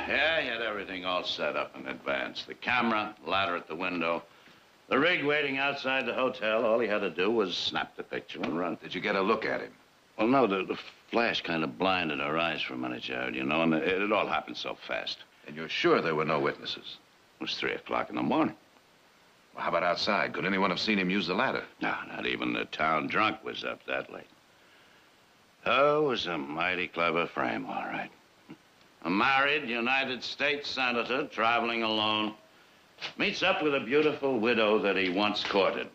Yeah, he had everything all set up in advance. The camera, ladder at the window, the rig waiting outside the hotel. All he had to do was snap the picture and run. Did you get a look at him? Well, no, the flash kind of blinded our eyes for a minute, Jared, you know, and it all happened so fast. And you're sure there were no witnesses? It was 3 o'clock in the morning. Well, how about outside? Could anyone have seen him use the ladder? No, not even the town drunk was up that late. Oh, it was a mighty clever frame, all right. A married United States senator traveling alone meets up with a beautiful widow that he once courted.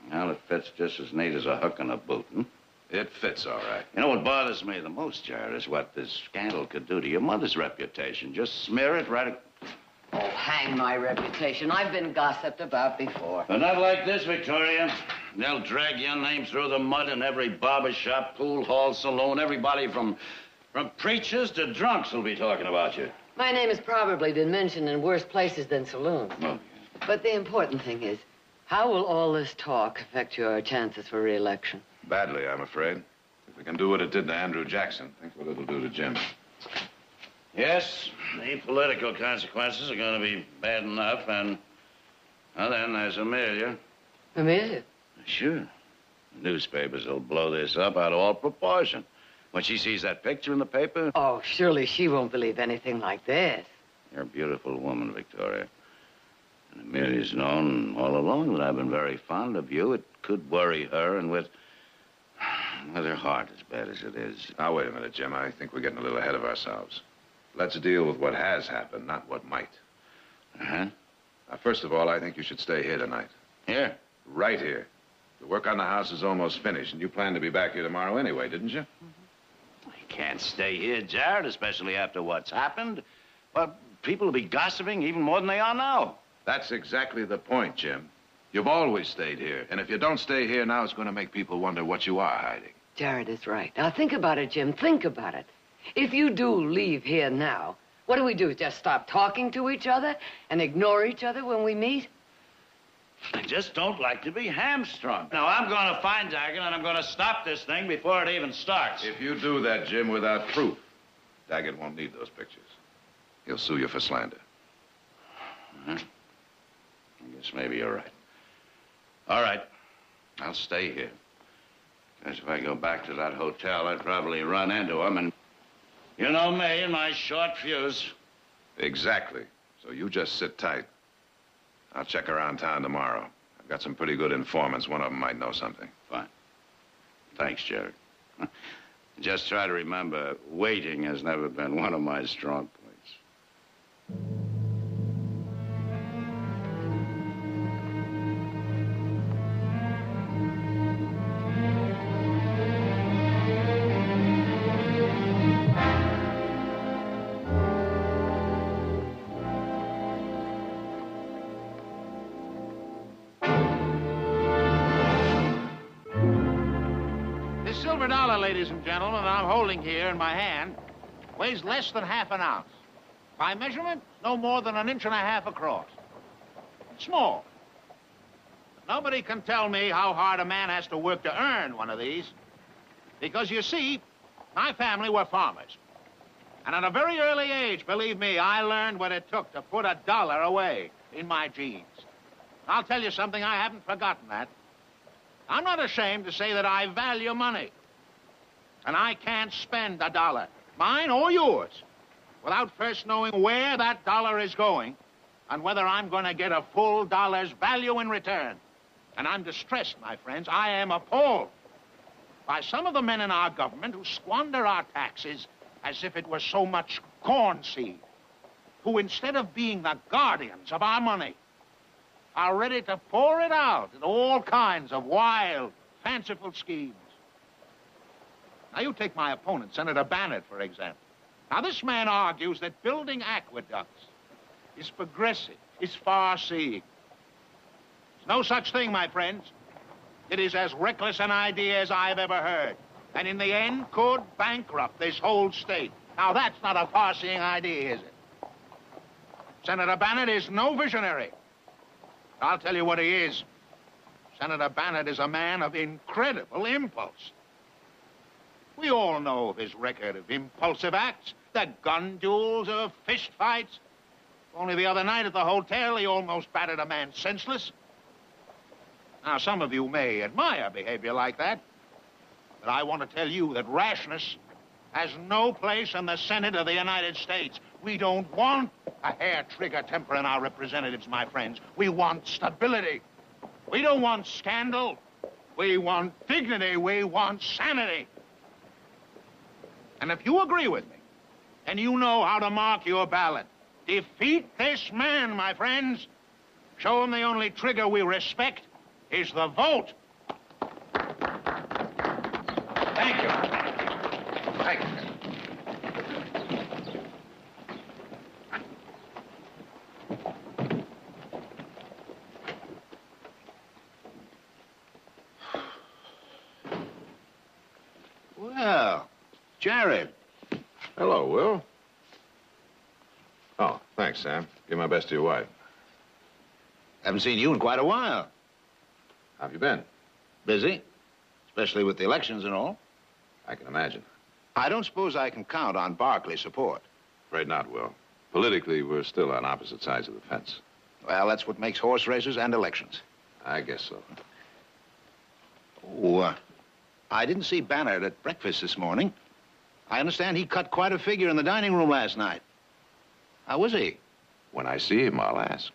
Well, it fits just as neat as a hook in a boot, hmm? It fits, all right. You know what bothers me the most, Jared, is what this scandal could do to your mother's reputation. Just smear it right... Oh, hang my reputation. I've been gossiped about before. But not like this, Victoria. They'll drag your name through the mud in every barber shop, pool hall, saloon. Everybody from preachers to drunks will be talking about you. My name has probably been mentioned in worse places than saloons. Oh. But the important thing is, how will all this talk affect your chances for re-election? Badly, I'm afraid. If we can do what it did to Andrew Jackson, think what it'll do to Jim. Yes, the political consequences are going to be bad enough, and well, then there's Amelia. Amelia? Sure. The newspapers will blow this up out of all proportion. When she sees that picture in the paper... Oh, surely she won't believe anything like this. You're a beautiful woman, Victoria. And Amelia's known all along that I've been very fond of you. It could worry her, and with her heart as bad as it is... Now, wait a minute, Jim. I think we're getting a little ahead of ourselves. Let's deal with what has happened, not what might. Uh-huh. Now, first of all, I think you should stay here tonight. Here? Right here. The work on the house is almost finished, and you planned to be back here tomorrow anyway, didn't you? I can't stay here, Jared, especially after what's happened. Well, people will be gossiping even more than they are now. That's exactly the point, Jim. You've always stayed here, and if you don't stay here now, it's going to make people wonder what you are hiding. Jared is right. Now, think about it, Jim. Think about it. If you do leave here now, what do? Just stop talking to each other and ignore each other when we meet? I just don't like to be hamstrung. Now, I'm going to find Daggett, and I'm going to stop this thing before it even starts. If you do that, Jim, without proof, Daggett won't need those pictures. He'll sue you for slander. I guess maybe you're right. All right. I'll stay here. Because if I go back to that hotel, I'd probably run into him, and you know me and my short fuse. Exactly. So you just sit tight. I'll check around town tomorrow. I've got some pretty good informants. One of them might know something. Fine. Thanks, Jared. Just try to remember, waiting has never been one of my strong points. silver dollar, ladies and gentlemen, that I'm holding here in my hand weighs less than half an ounce. By measurement, no more than 1.5 inches across. It's small. But nobody can tell me how hard a man has to work to earn one of these. Because, you see, my family were farmers. And at a very early age, believe me, I learned what it took to put $1 away in my jeans. I'll tell you something, I haven't forgotten that. I'm not ashamed to say that I value money. And I can't spend $1, mine or yours, without first knowing where that dollar is going and whether I'm going to get a full dollar's value in return. And I'm distressed, my friends. I am appalled by some of the men in our government who squander our taxes as if it were so much corn seed, who instead of being the guardians of our money, are ready to pour it out in all kinds of wild, fanciful schemes. Now, you take my opponent, Senator Bannon, for example. Now, this man argues that building aqueducts is progressive, is far-seeing. There's no such thing, my friends. It is as reckless an idea as I've ever heard, and in the end could bankrupt this whole state. Now, that's not a far-seeing idea, is it? Senator Bannon is no visionary. I'll tell you what he is. Senator Bannon is a man of incredible impulse. We all know of his record of impulsive acts, the gun duels, of fist fights. Only the other night at the hotel, he almost battered a man senseless. Now, some of you may admire behavior like that, but I want to tell you that rashness has no place in the Senate of the United States. We don't want a hair-trigger temper in our representatives, my friends. We want stability. We don't want scandal. We want dignity. We want sanity. And if you agree with me, and you know how to mark your ballot, defeat this man, my friends. Show him the only trigger we respect is the vote. Thank you. Thank you. Well, Jared. Hello, Will. Oh, thanks, Sam. Give my best to your wife. Haven't seen you in quite a while. How have you been? Busy, especially with the elections and all. I can imagine. I don't suppose I can count on Barkley support. Afraid not, Will. Politically, we're still on opposite sides of the fence. Well, that's what makes horse races and elections. I guess so. Oh, I didn't see Banner at breakfast this morning. I understand he cut quite a figure in the dining room last night. How was he? When I see him, I'll ask.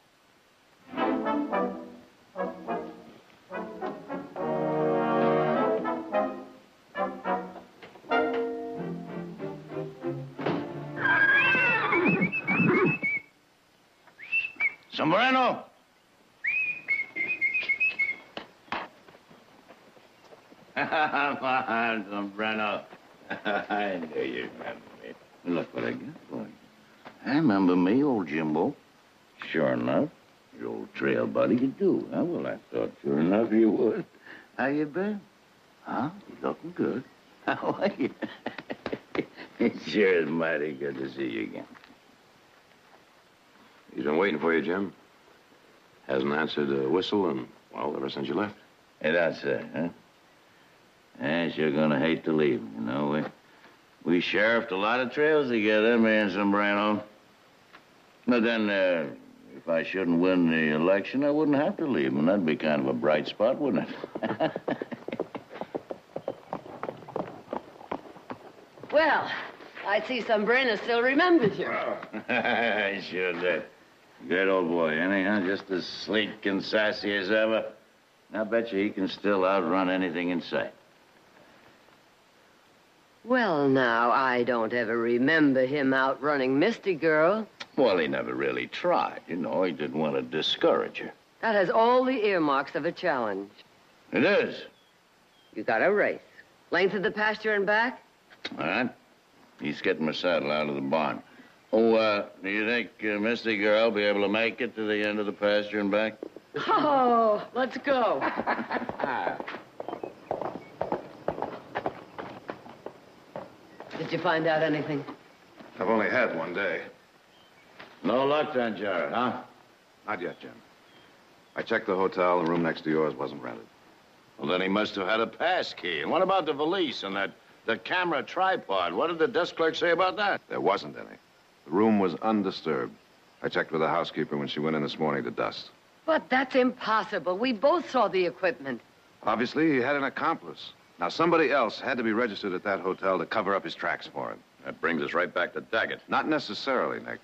Sombrero. Sombrero. I knew you'd remember me. Look what I got for you. I remember me, old Jimbo. Sure enough, your old trail buddy, you do. Huh? Well, I thought sure enough you would. How you been? Huh? You looking good. How are you? It sure is mighty good to see you again. He's been waiting for you, Jim. Hasn't answered a whistle and, well, ever since you left. Hey, that's it, huh? Yeah, sure gonna hate to leave him, you know. We sheriffed a lot of trails together, me and Sombrero. But then, if I shouldn't win the election, I wouldn't have to leave him. That'd be kind of a bright spot, wouldn't it? Well, I see Sombrero still remembers you. I sure did. Great old boy, anyhow, just as sleek and sassy as ever. I bet you he can still outrun anything in sight. Well, now, I don't ever remember him outrunning Misty Girl. Well, he never really tried, you know. He didn't want to discourage her. That has all the earmarks of a challenge. It is. You got a race. Length of the pasture and back? All right. He's getting my saddle out of the barn. Oh, do you think Misty Girl will be able to make it to the end of the pasture and back? Oh, let's go. Did you find out anything? I've only had one day. No luck then, Jared, huh? Not yet, Jim. I checked the hotel. The room next to yours wasn't rented. Well, then he must have had a pass key. And what about the valise and the camera tripod? What did the desk clerk say about that? There wasn't any. The room was undisturbed. I checked with the housekeeper when she went in this morning to dust. But that's impossible. We both saw the equipment. Obviously, he had an accomplice. Now, somebody else had to be registered at that hotel to cover up his tracks for him. That brings us right back to Daggett. Not necessarily, Nick.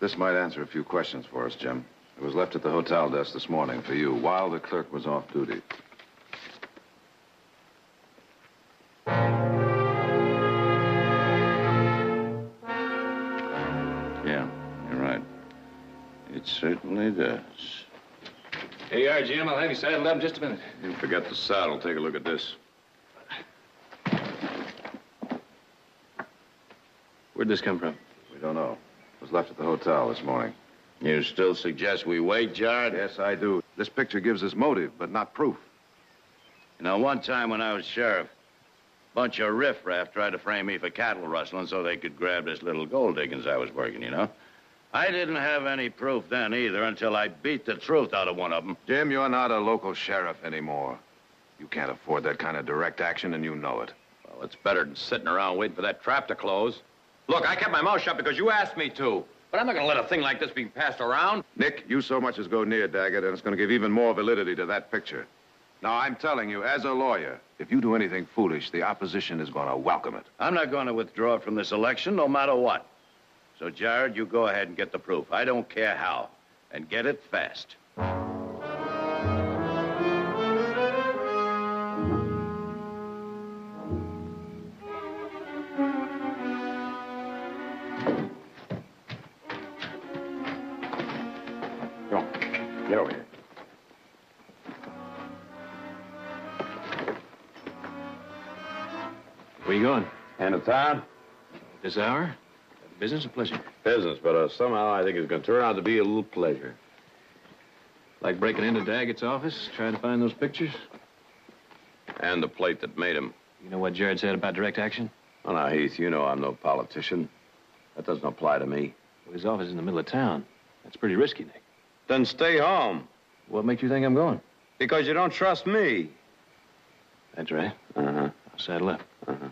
This might answer a few questions for us, Jim. It was left at the hotel desk this morning for you while the clerk was off duty. Yeah, you're right. It certainly does. Here you are, Jim. I'll have you saddled up in just a minute. You forget the saddle. Take a look at this. Where'd this come from? We don't know. It was left at the hotel this morning. You still suggest we wait, Jared? Yes, I do. This picture gives us motive, but not proof. You know, one time when I was sheriff, a bunch of riffraff tried to frame me for cattle rustling so they could grab this little gold diggings I was working, you know? I didn't have any proof then either until I beat the truth out of one of them. Jim, you're not a local sheriff anymore. You can't afford that kind of direct action, and you know it. Well, it's better than sitting around waiting for that trap to close. Look, I kept my mouth shut because you asked me to. But I'm not going to let a thing like this be passed around. Nick, you so much as go near Daggett, and it's going to give even more validity to that picture. Now, I'm telling you, as a lawyer, if you do anything foolish, the opposition is going to welcome it. I'm not going to withdraw from this election no matter what. So, Jared, you go ahead and get the proof. I don't care how. And get it fast. Get over here. Where you going? Into town? This hour? Business or pleasure? Business, but somehow I think it's going to turn out to be a little pleasure. Like breaking into Daggett's office, trying to find those pictures? And the plate that made him. You know what Jared said about direct action? Oh, now, Heath, you know I'm no politician. That doesn't apply to me. Well, his office is in the middle of town. That's pretty risky, Nick. Then stay home. What makes you think I'm going? Because you don't trust me. That's right. Uh-huh. I'll saddle up. Uh-huh.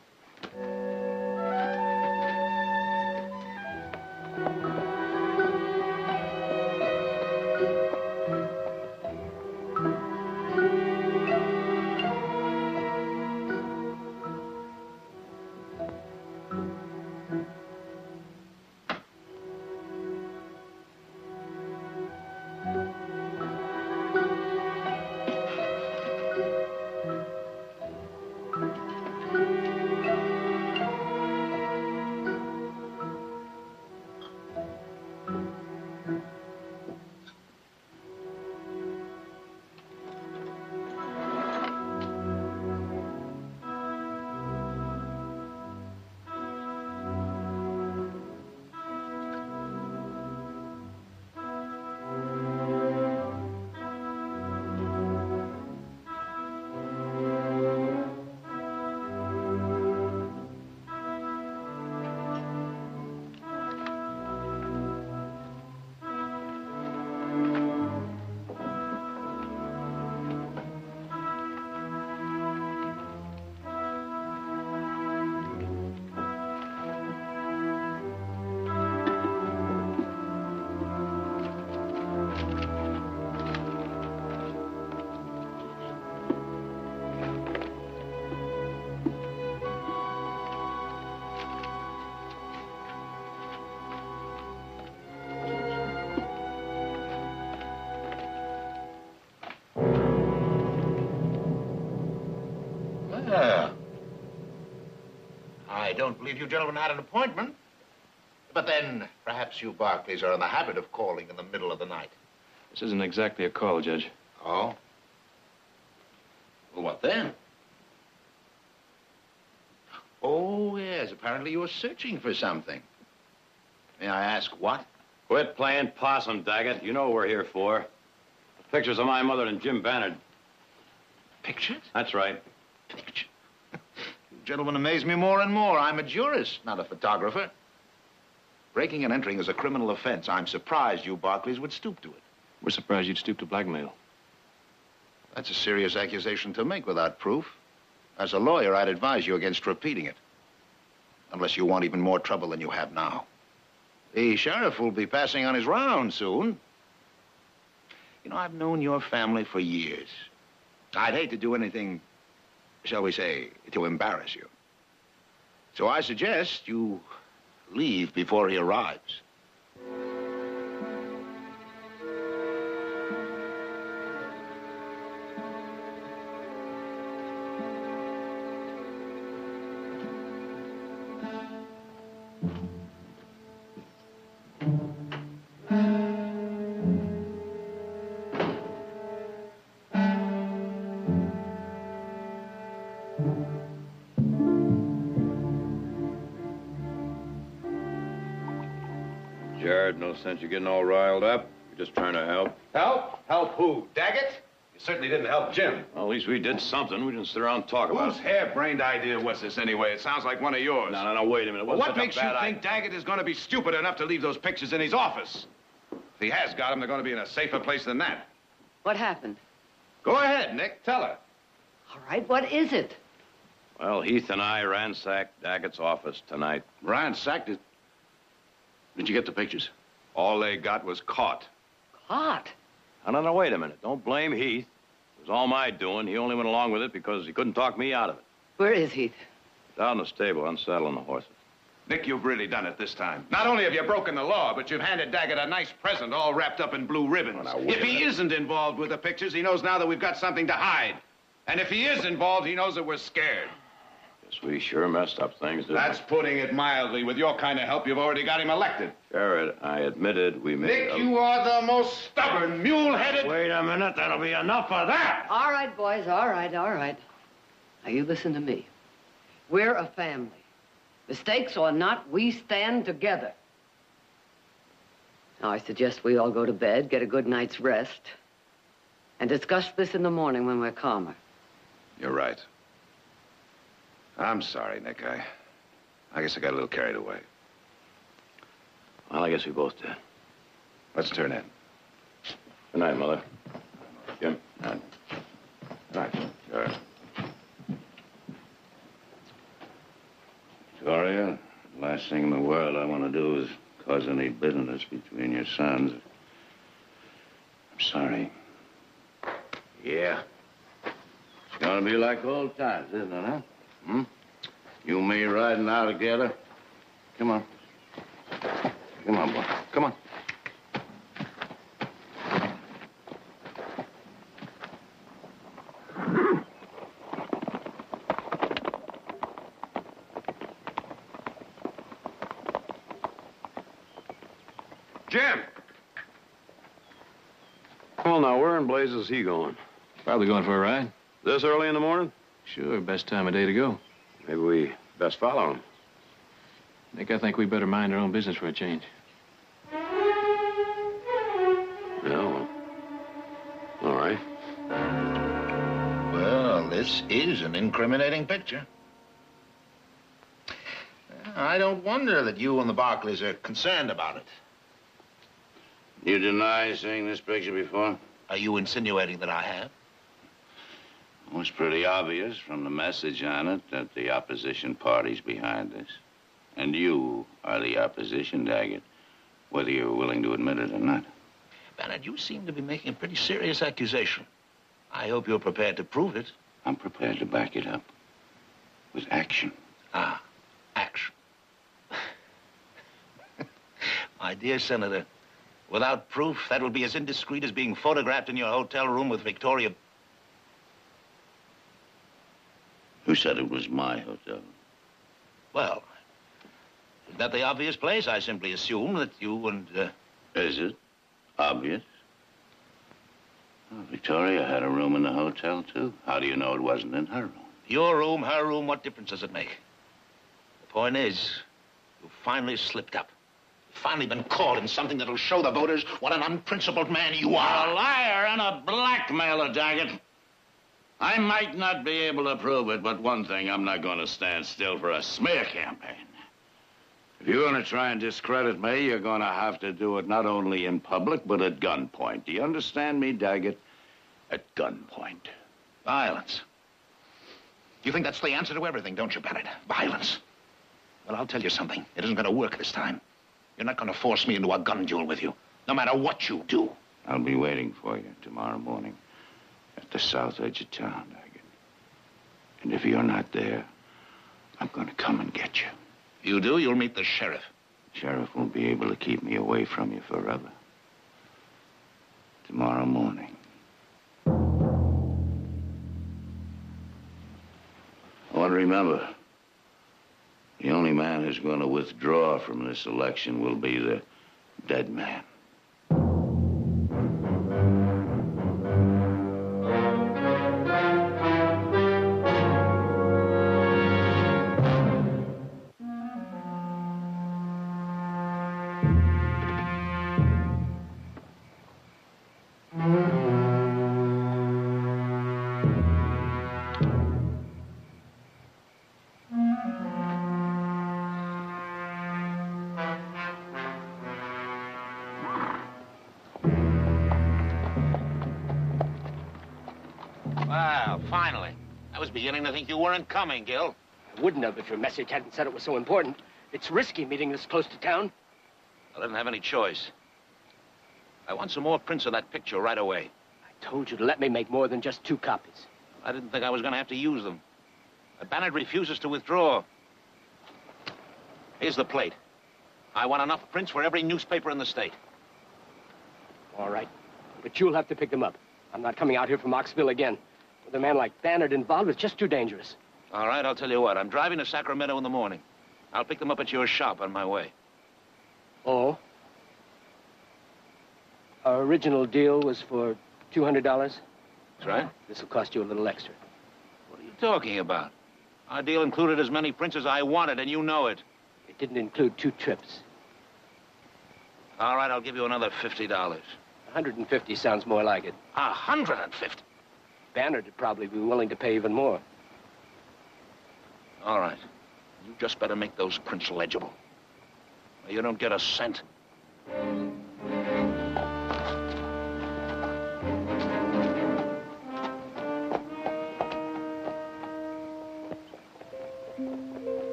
I don't believe you gentlemen had an appointment. But then, perhaps you Barkleys are in the habit of calling in the middle of the night. This isn't exactly a call, Judge. Oh? Well, what then? Oh, yes, apparently you were searching for something. May I ask what? Quit playing possum, Daggett. You know what we're here for. Pictures of my mother and Jim Bannard. Pictures? That's right. Pictures? gentleman amazes me more and more. I'm a jurist, not a photographer. Breaking and entering is a criminal offense. I'm surprised you Barkleys would stoop to it. We're surprised you'd stoop to blackmail. That's a serious accusation to make without proof. As a lawyer, I'd advise you against repeating it. Unless you want even more trouble than you have now. The sheriff will be passing on his round soon. You know, I've known your family for years. I'd hate to do anything, shall we say, to embarrass you. So I suggest you leave before he arrives. Jared, no sense you getting all riled up. We're just trying to help. Help? Help who? Daggett? You certainly didn't help Jim. Well, at least we did something. We didn't sit around and talk about Whose it. harebrained idea was this anyway? It sounds like one of yours. No, wait a minute. It wasn't What such a makes you bad think Daggett is going to be stupid enough to leave those pictures in his office? If he has got them, they're going to be in a safer place than that. What happened? Go ahead, Nick. Tell her. All right, what is it? Well, Heath and I ransacked Daggett's office tonight. Ransacked it? Did you get the pictures? All they got was caught. Caught? No, wait a minute. Don't blame Heath. It was all my doing. He only went along with it because he couldn't talk me out of it. Where is Heath? He's out in the stable, unsaddling the horses. Nick, you've really done it this time. Not only have you broken the law, but you've handed Daggett a nice present all wrapped up in blue ribbons. If he isn't involved with the pictures, he knows now that we've got something to hide. And if he is involved, he knows that we're scared. Guess we sure messed up things, didn't That's putting it mildly. With your kind of help, you've already got him elected. we? Jared, I admitted we made Nick, you are the most stubborn, mule-headed... Wait a minute. That'll be enough of that. All right, boys, all right. Now, you listen to me. We're a family. Mistakes or not, we stand together. Now, I suggest we all go to bed, get a good night's rest, and discuss this in the morning when we're calmer. You're right. I'm sorry, Nick. I guess I got a little carried away. Well, I guess we both did. Let's turn in. Good night, Mother. Jim. Night. Night. Jared. Victoria, the last thing in the world I want to do is cause any bitterness between your sons. I'm sorry. Yeah. It's gonna be like old times, isn't it, huh? Hmm? You and me riding out together. Come on. Come on, boy. Come on. Jim! Well, now, where in blazes is he going? Probably going for a ride. This early in the morning? Sure, best time of day to go. Maybe we best follow him. Nick, I think we better mind our own business for a change. Yeah, well, all right. Well, this is an incriminating picture. I don't wonder that you and the Barkleys are concerned about it. You deny seeing this picture before? Are you insinuating that I have? It was pretty obvious from the message on it that the opposition party's behind this. And you are the opposition, Daggett, whether you're willing to admit it or not. Bennett, you seem to be making a pretty serious accusation. I hope you're prepared to prove it. I'm prepared to back it up with action. Ah, action. My dear Senator, without proof, that will be as indiscreet as being photographed in your hotel room with Victoria. Who said it was my hotel? Well, is that the obvious place? I simply assume that you and, Is it obvious? Well, Victoria had a room in the hotel, too. How do you know it wasn't in her room? Your room, her room, what difference does it make? The point is, you've finally slipped up. You've finally been caught in something that'll show the voters what an unprincipled man you are. A liar and a blackmailer, Daggett. I might not be able to prove it, but one thing, I'm not going to stand still for a smear campaign. If you're going to try and discredit me, you're going to have to do it not only in public, but at gunpoint. Do you understand me, Daggett? At gunpoint. Violence. You think that's the answer to everything, don't you, Bennett? Violence. Well, I'll tell you something. It isn't going to work this time. You're not going to force me into a gun duel with you, no matter what you do. I'll be waiting for you tomorrow morning at the south edge of town, Daggett. And if you're not there, I'm going to come and get you. You do, you'll meet the sheriff. Sheriff won't be able to keep me away from you forever. Tomorrow morning. I want to remember, the only man who's going to withdraw from this election will be the dead man. Well, finally. I was beginning to think you weren't coming, Gil. I wouldn't have if your message hadn't said it was so important. It's risky meeting this close to town. I didn't have any choice. I want some more prints of that picture right away. I told you to let me make more than just 2 copies. I didn't think I was going to have to use them. Bannard refuses to withdraw. Here's the plate. I want enough prints for every newspaper in the state. All right. But you'll have to pick them up. I'm not coming out here from Oxville again. With a man like Bannard involved, it's just too dangerous. All right, I'll tell you what. I'm driving to Sacramento in the morning. I'll pick them up at your shop on my way. Oh? Our original deal was for $200. That's right. This will cost you a little extra. What are you talking about? Our deal included as many prints as I wanted, and you know it. It didn't include 2 trips. All right, I'll give you another $50. 150 sounds more like it. 150? Bannard would probably be willing to pay even more. All right. You just better make those prints legible. Or you don't get a cent.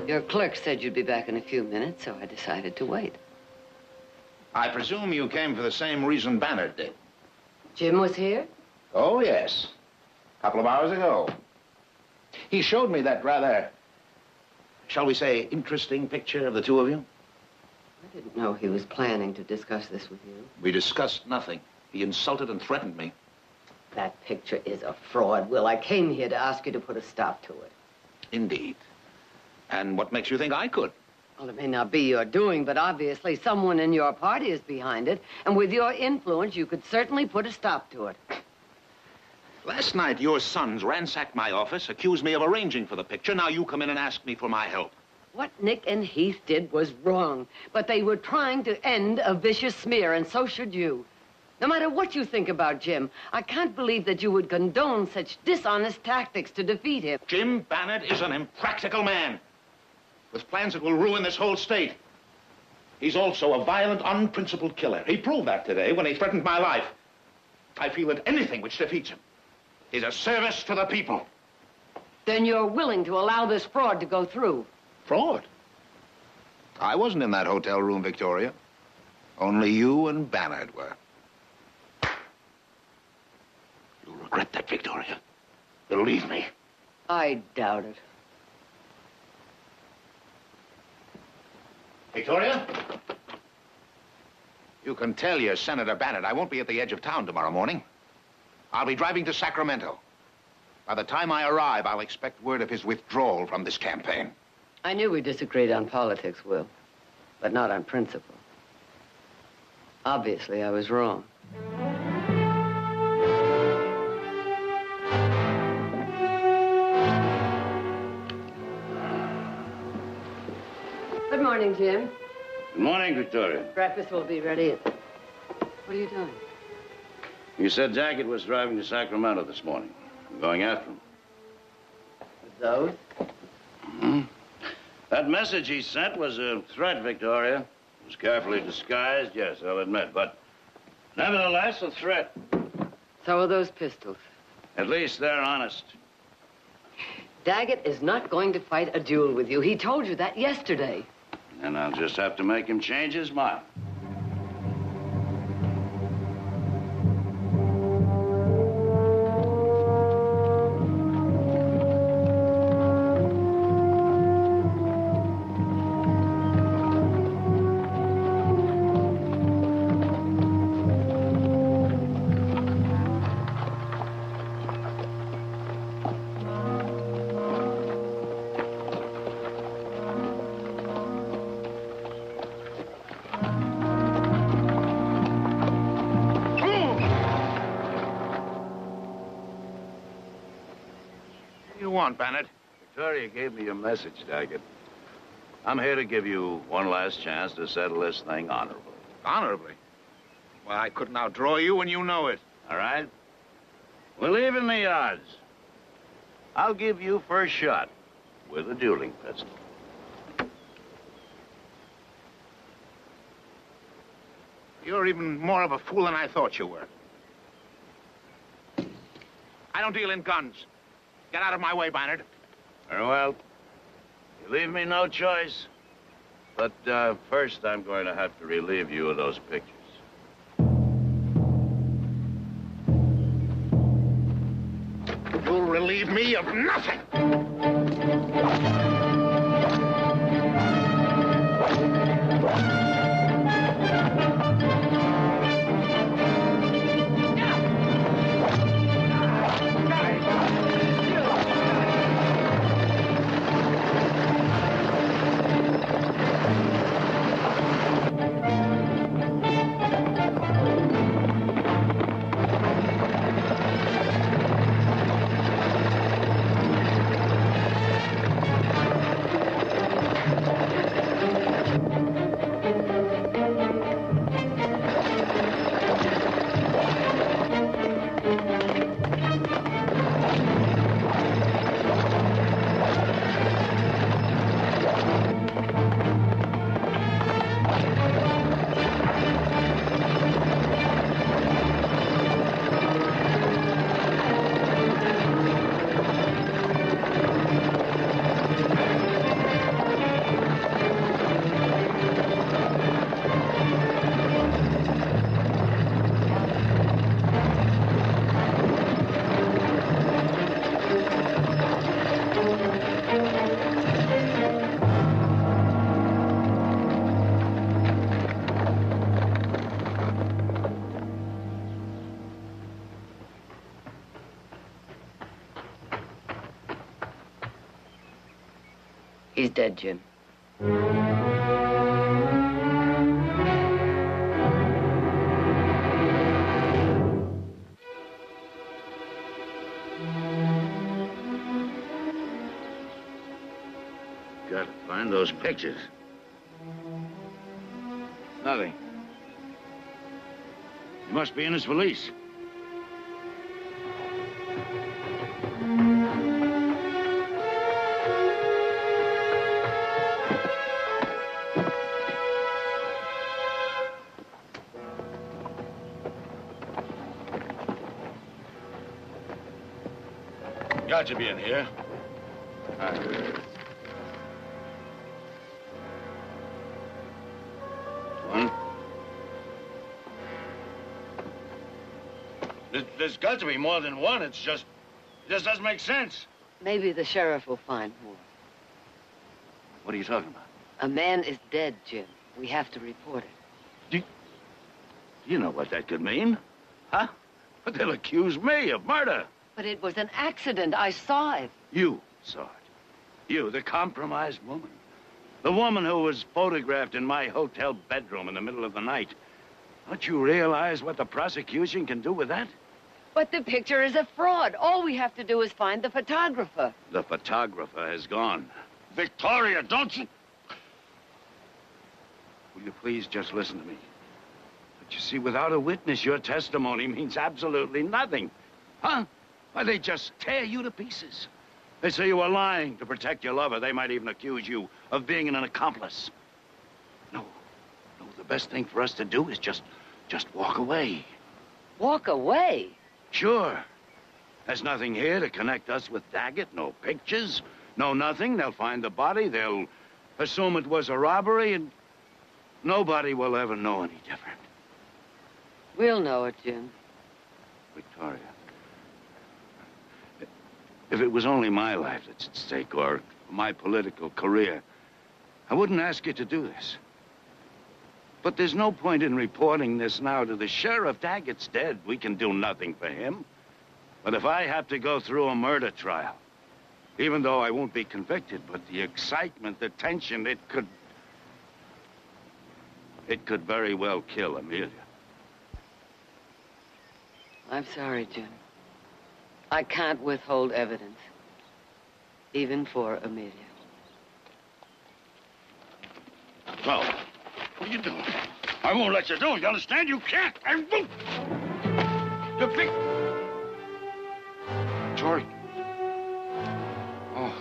Your clerk said you'd be back in a few minutes, so I decided to wait. I presume you came for the same reason Bannard did. Jim was here? Oh, yes. A couple of hours ago. He showed me that rather, shall we say, interesting picture of the two of you. I didn't know he was planning to discuss this with you. We discussed nothing. He insulted and threatened me. That picture is a fraud, Will. I came here to ask you to put a stop to it. Indeed. And what makes you think I could? Well, it may not be your doing, but obviously someone in your party is behind it. And with your influence, you could certainly put a stop to it. Last night, your sons ransacked my office, accused me of arranging for the picture. Now you come in and ask me for my help. What Nick and Heath did was wrong, but they were trying to end a vicious smear, and so should you. No matter what you think about Jim, I can't believe that you would condone such dishonest tactics to defeat him. Jim Bannard is an impractical man with plans that will ruin this whole state. He's also a violent, unprincipled killer. He proved that today when he threatened my life. I feel that anything which defeats him is a service to the people. Then you're willing to allow this fraud to go through? Fraud? I wasn't in that hotel room, Victoria. Only you and Bannard were. You'll regret that, Victoria. Believe me. I doubt it. Victoria? You can tell your Senator Bannard I won't be at the edge of town tomorrow morning. I'll be driving to Sacramento. By the time I arrive, I'll expect word of his withdrawal from this campaign. I knew we disagreed on politics, Will, but not on principle. Obviously, I was wrong. Good morning, Jim. Good morning, Victoria. Breakfast will be ready. What are you doing? You said Daggett was driving to Sacramento this morning. I'm going after him. Those? Mm-hmm. That message he sent was a threat, Victoria. It was carefully disguised, yes, I'll admit, but nevertheless, a threat. So are those pistols. At least they're honest. Daggett is not going to fight a duel with you. He told you that yesterday. And I'll just have to make him change his mind. Bennett. Victoria gave me your message, Daggett. I'm here to give you one last chance to settle this thing honorably. Honorably? Well, I couldn't outdraw you, and you know it. All right? We'll even the odds. I'll give you first shot with a dueling pistol. You're even more of a fool than I thought you were. I don't deal in guns. Get out of my way, Barnard. Very well. You leave me no choice. But first, I'm going to have to relieve you of those pictures. You'll relieve me of nothing. He's dead, Jim. Got to find those pictures. Nothing. He must be in his valise. Got to be in here. One. There's got to be more than one. It just doesn't make sense. Maybe the sheriff will find more. What are you talking about? A man is dead, Jim. We have to report it. Do you know what that could mean? Huh? But they'll accuse me of murder. But it was an accident. I saw it. You saw it. You, the compromised woman. The woman who was photographed in my hotel bedroom in the middle of the night. Don't you realize what the prosecution can do with that? But the picture is a fraud. All we have to do is find the photographer. The photographer has gone. Victoria, don't you... Will you please just listen to me? But you see, without a witness, your testimony means absolutely nothing. Huh? Why, they just tear you to pieces. They say you were lying to protect your lover. They might even accuse you of being an accomplice. No, the best thing for us to do is just walk away. Walk away? Sure. There's nothing here to connect us with Daggett. No pictures, no nothing. They'll find the body. They'll assume it was a robbery, and nobody will ever know any different. We'll know it, Jim. Victoria, if it was only my life that's at stake, or my political career, I wouldn't ask you to do this. But there's no point in reporting this now to the sheriff. Daggett's dead. We can do nothing for him. But if I have to go through a murder trial, even though I won't be convicted, but the excitement, the tension, it could very well kill Amelia. I'm sorry, Jim. I can't withhold evidence, even for Amelia. Well, what are you doing? I won't let you do it. You understand? You can't. I won't. The big... Tori. Oh.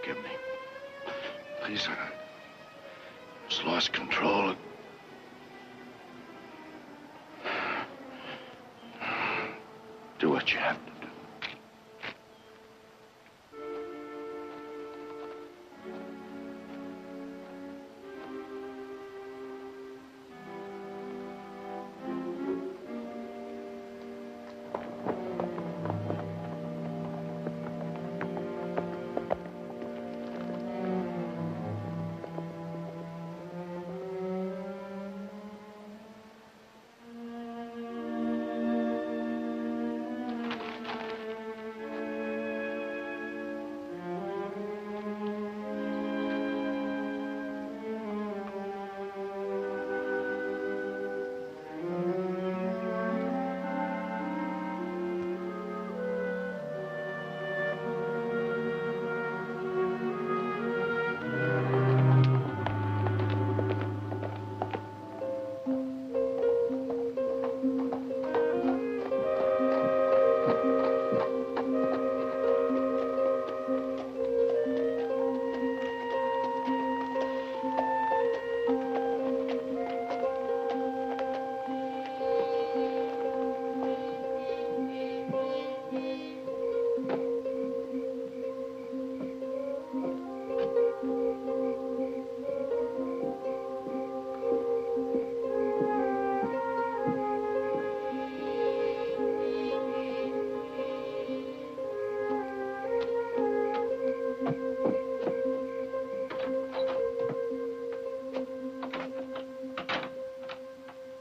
Forgive me. Please, I just lost control. Do what you have to do.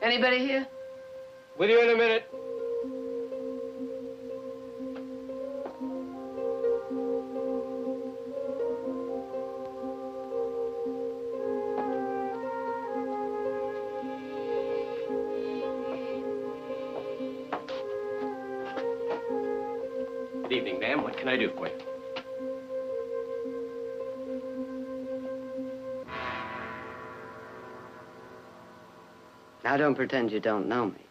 Anybody here? With you in a minute. Good evening, ma'am. What can I do for you? Now, don't pretend you don't know me.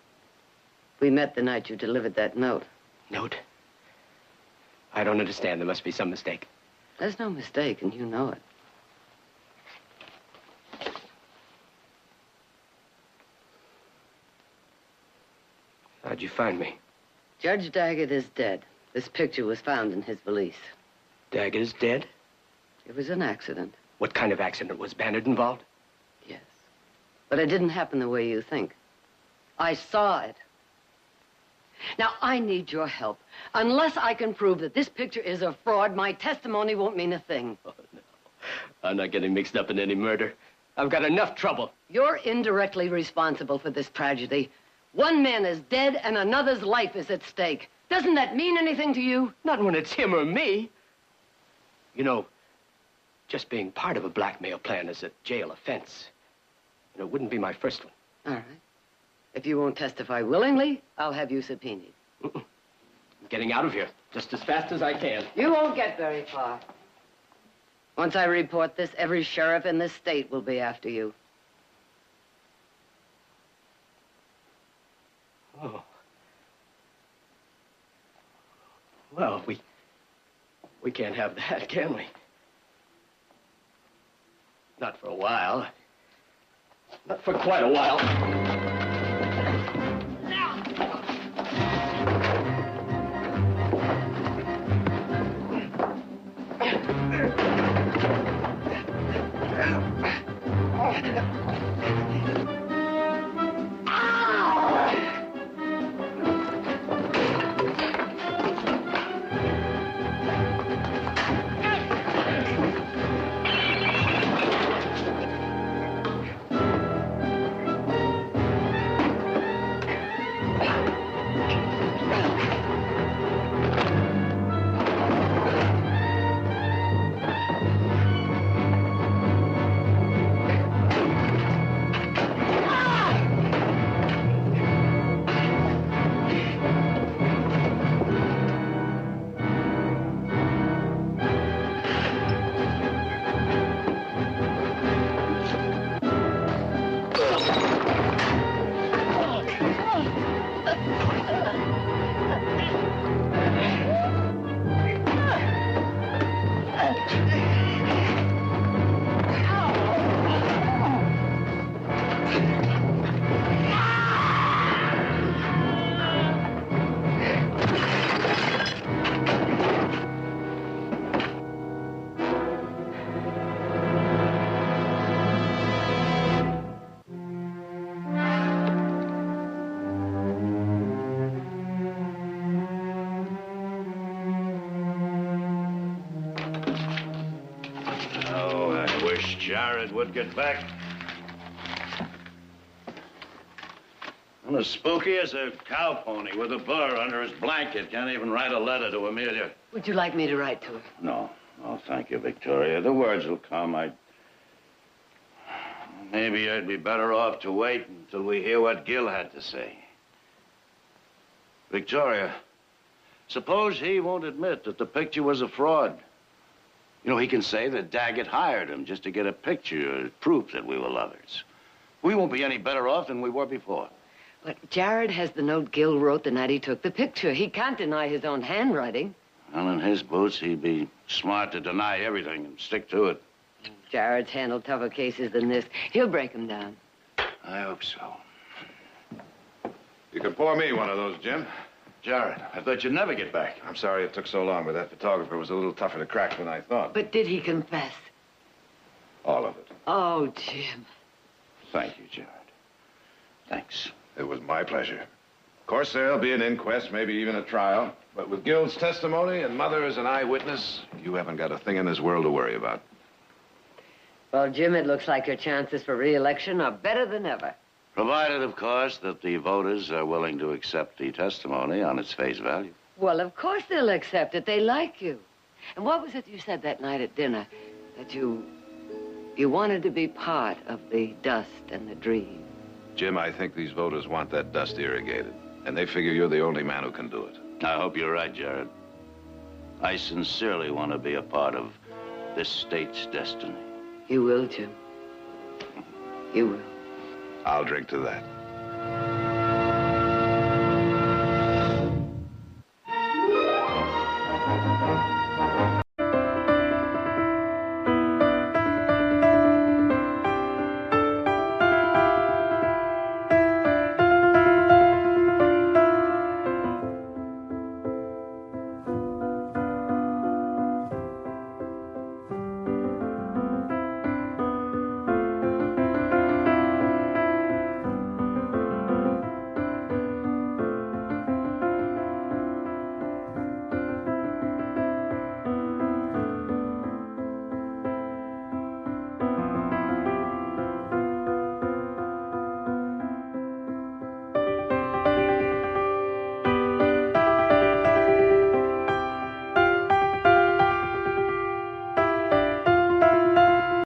We met the night you delivered that note. Note? I don't understand. There must be some mistake. There's no mistake, and you know it. How'd you find me? Judge Daggett is dead. This picture was found in his valise. Daggett is dead? It was an accident. What kind of accident? Was Bannard involved? Yes. But it didn't happen the way you think. I saw it. Now, I need your help. Unless I can prove that this picture is a fraud, my testimony won't mean a thing. Oh, no. I'm not getting mixed up in any murder. I've got enough trouble. You're indirectly responsible for this tragedy. One man is dead and another's life is at stake. Doesn't that mean anything to you? Not when it's him or me. You know, just being part of a blackmail plan is a jail offense. And it wouldn't be my first one. All right. If you won't testify willingly, I'll have you subpoenaed. I'm getting out of here just as fast as I can. You won't get very far. Once I report this, every sheriff in this state will be after you. Oh. Well, we can't have that, can we? Not for a while. Not for quite a while. Jared would get back. I'm as spooky as a cow pony with a burr under his blanket. Can't even write a letter to Amelia. Would you like me to write to her? No. No, thank you, Victoria. The words will come. Maybe I'd be better off to wait until we hear what Gil had to say. Victoria, suppose he won't admit that the picture was a fraud. You know, he can say that Daggett hired him just to get a picture as proof that we were lovers. We won't be any better off than we were before. But Jared has the note Gil wrote the night he took the picture. He can't deny his own handwriting. Well, in his boots, he'd be smart to deny everything and stick to it. Jared's handled tougher cases than this. He'll break them down. I hope so. You can pour me one of those, Jim. Jared, I thought you'd never get back. I'm sorry it took so long, but that photographer was a little tougher to crack than I thought. But did he confess? All of it. Oh, Jim. Thank you, Jared. Thanks. It was my pleasure. Of course, there'll be an inquest, maybe even a trial. But with Gil's testimony and Mother as an eyewitness, you haven't got a thing in this world to worry about. Well, Jim, it looks like your chances for re-election are better than ever. Provided, of course, that the voters are willing to accept the testimony on its face value. Well, of course they'll accept it. They like you. And what was it you said that night at dinner? That you wanted to be part of the dust and the dream. Jim, I think these voters want that dust irrigated. And they figure you're the only man who can do it. I hope you're right, Jared. I sincerely want to be a part of this state's destiny. You will, Jim. You will. I'll drink to that.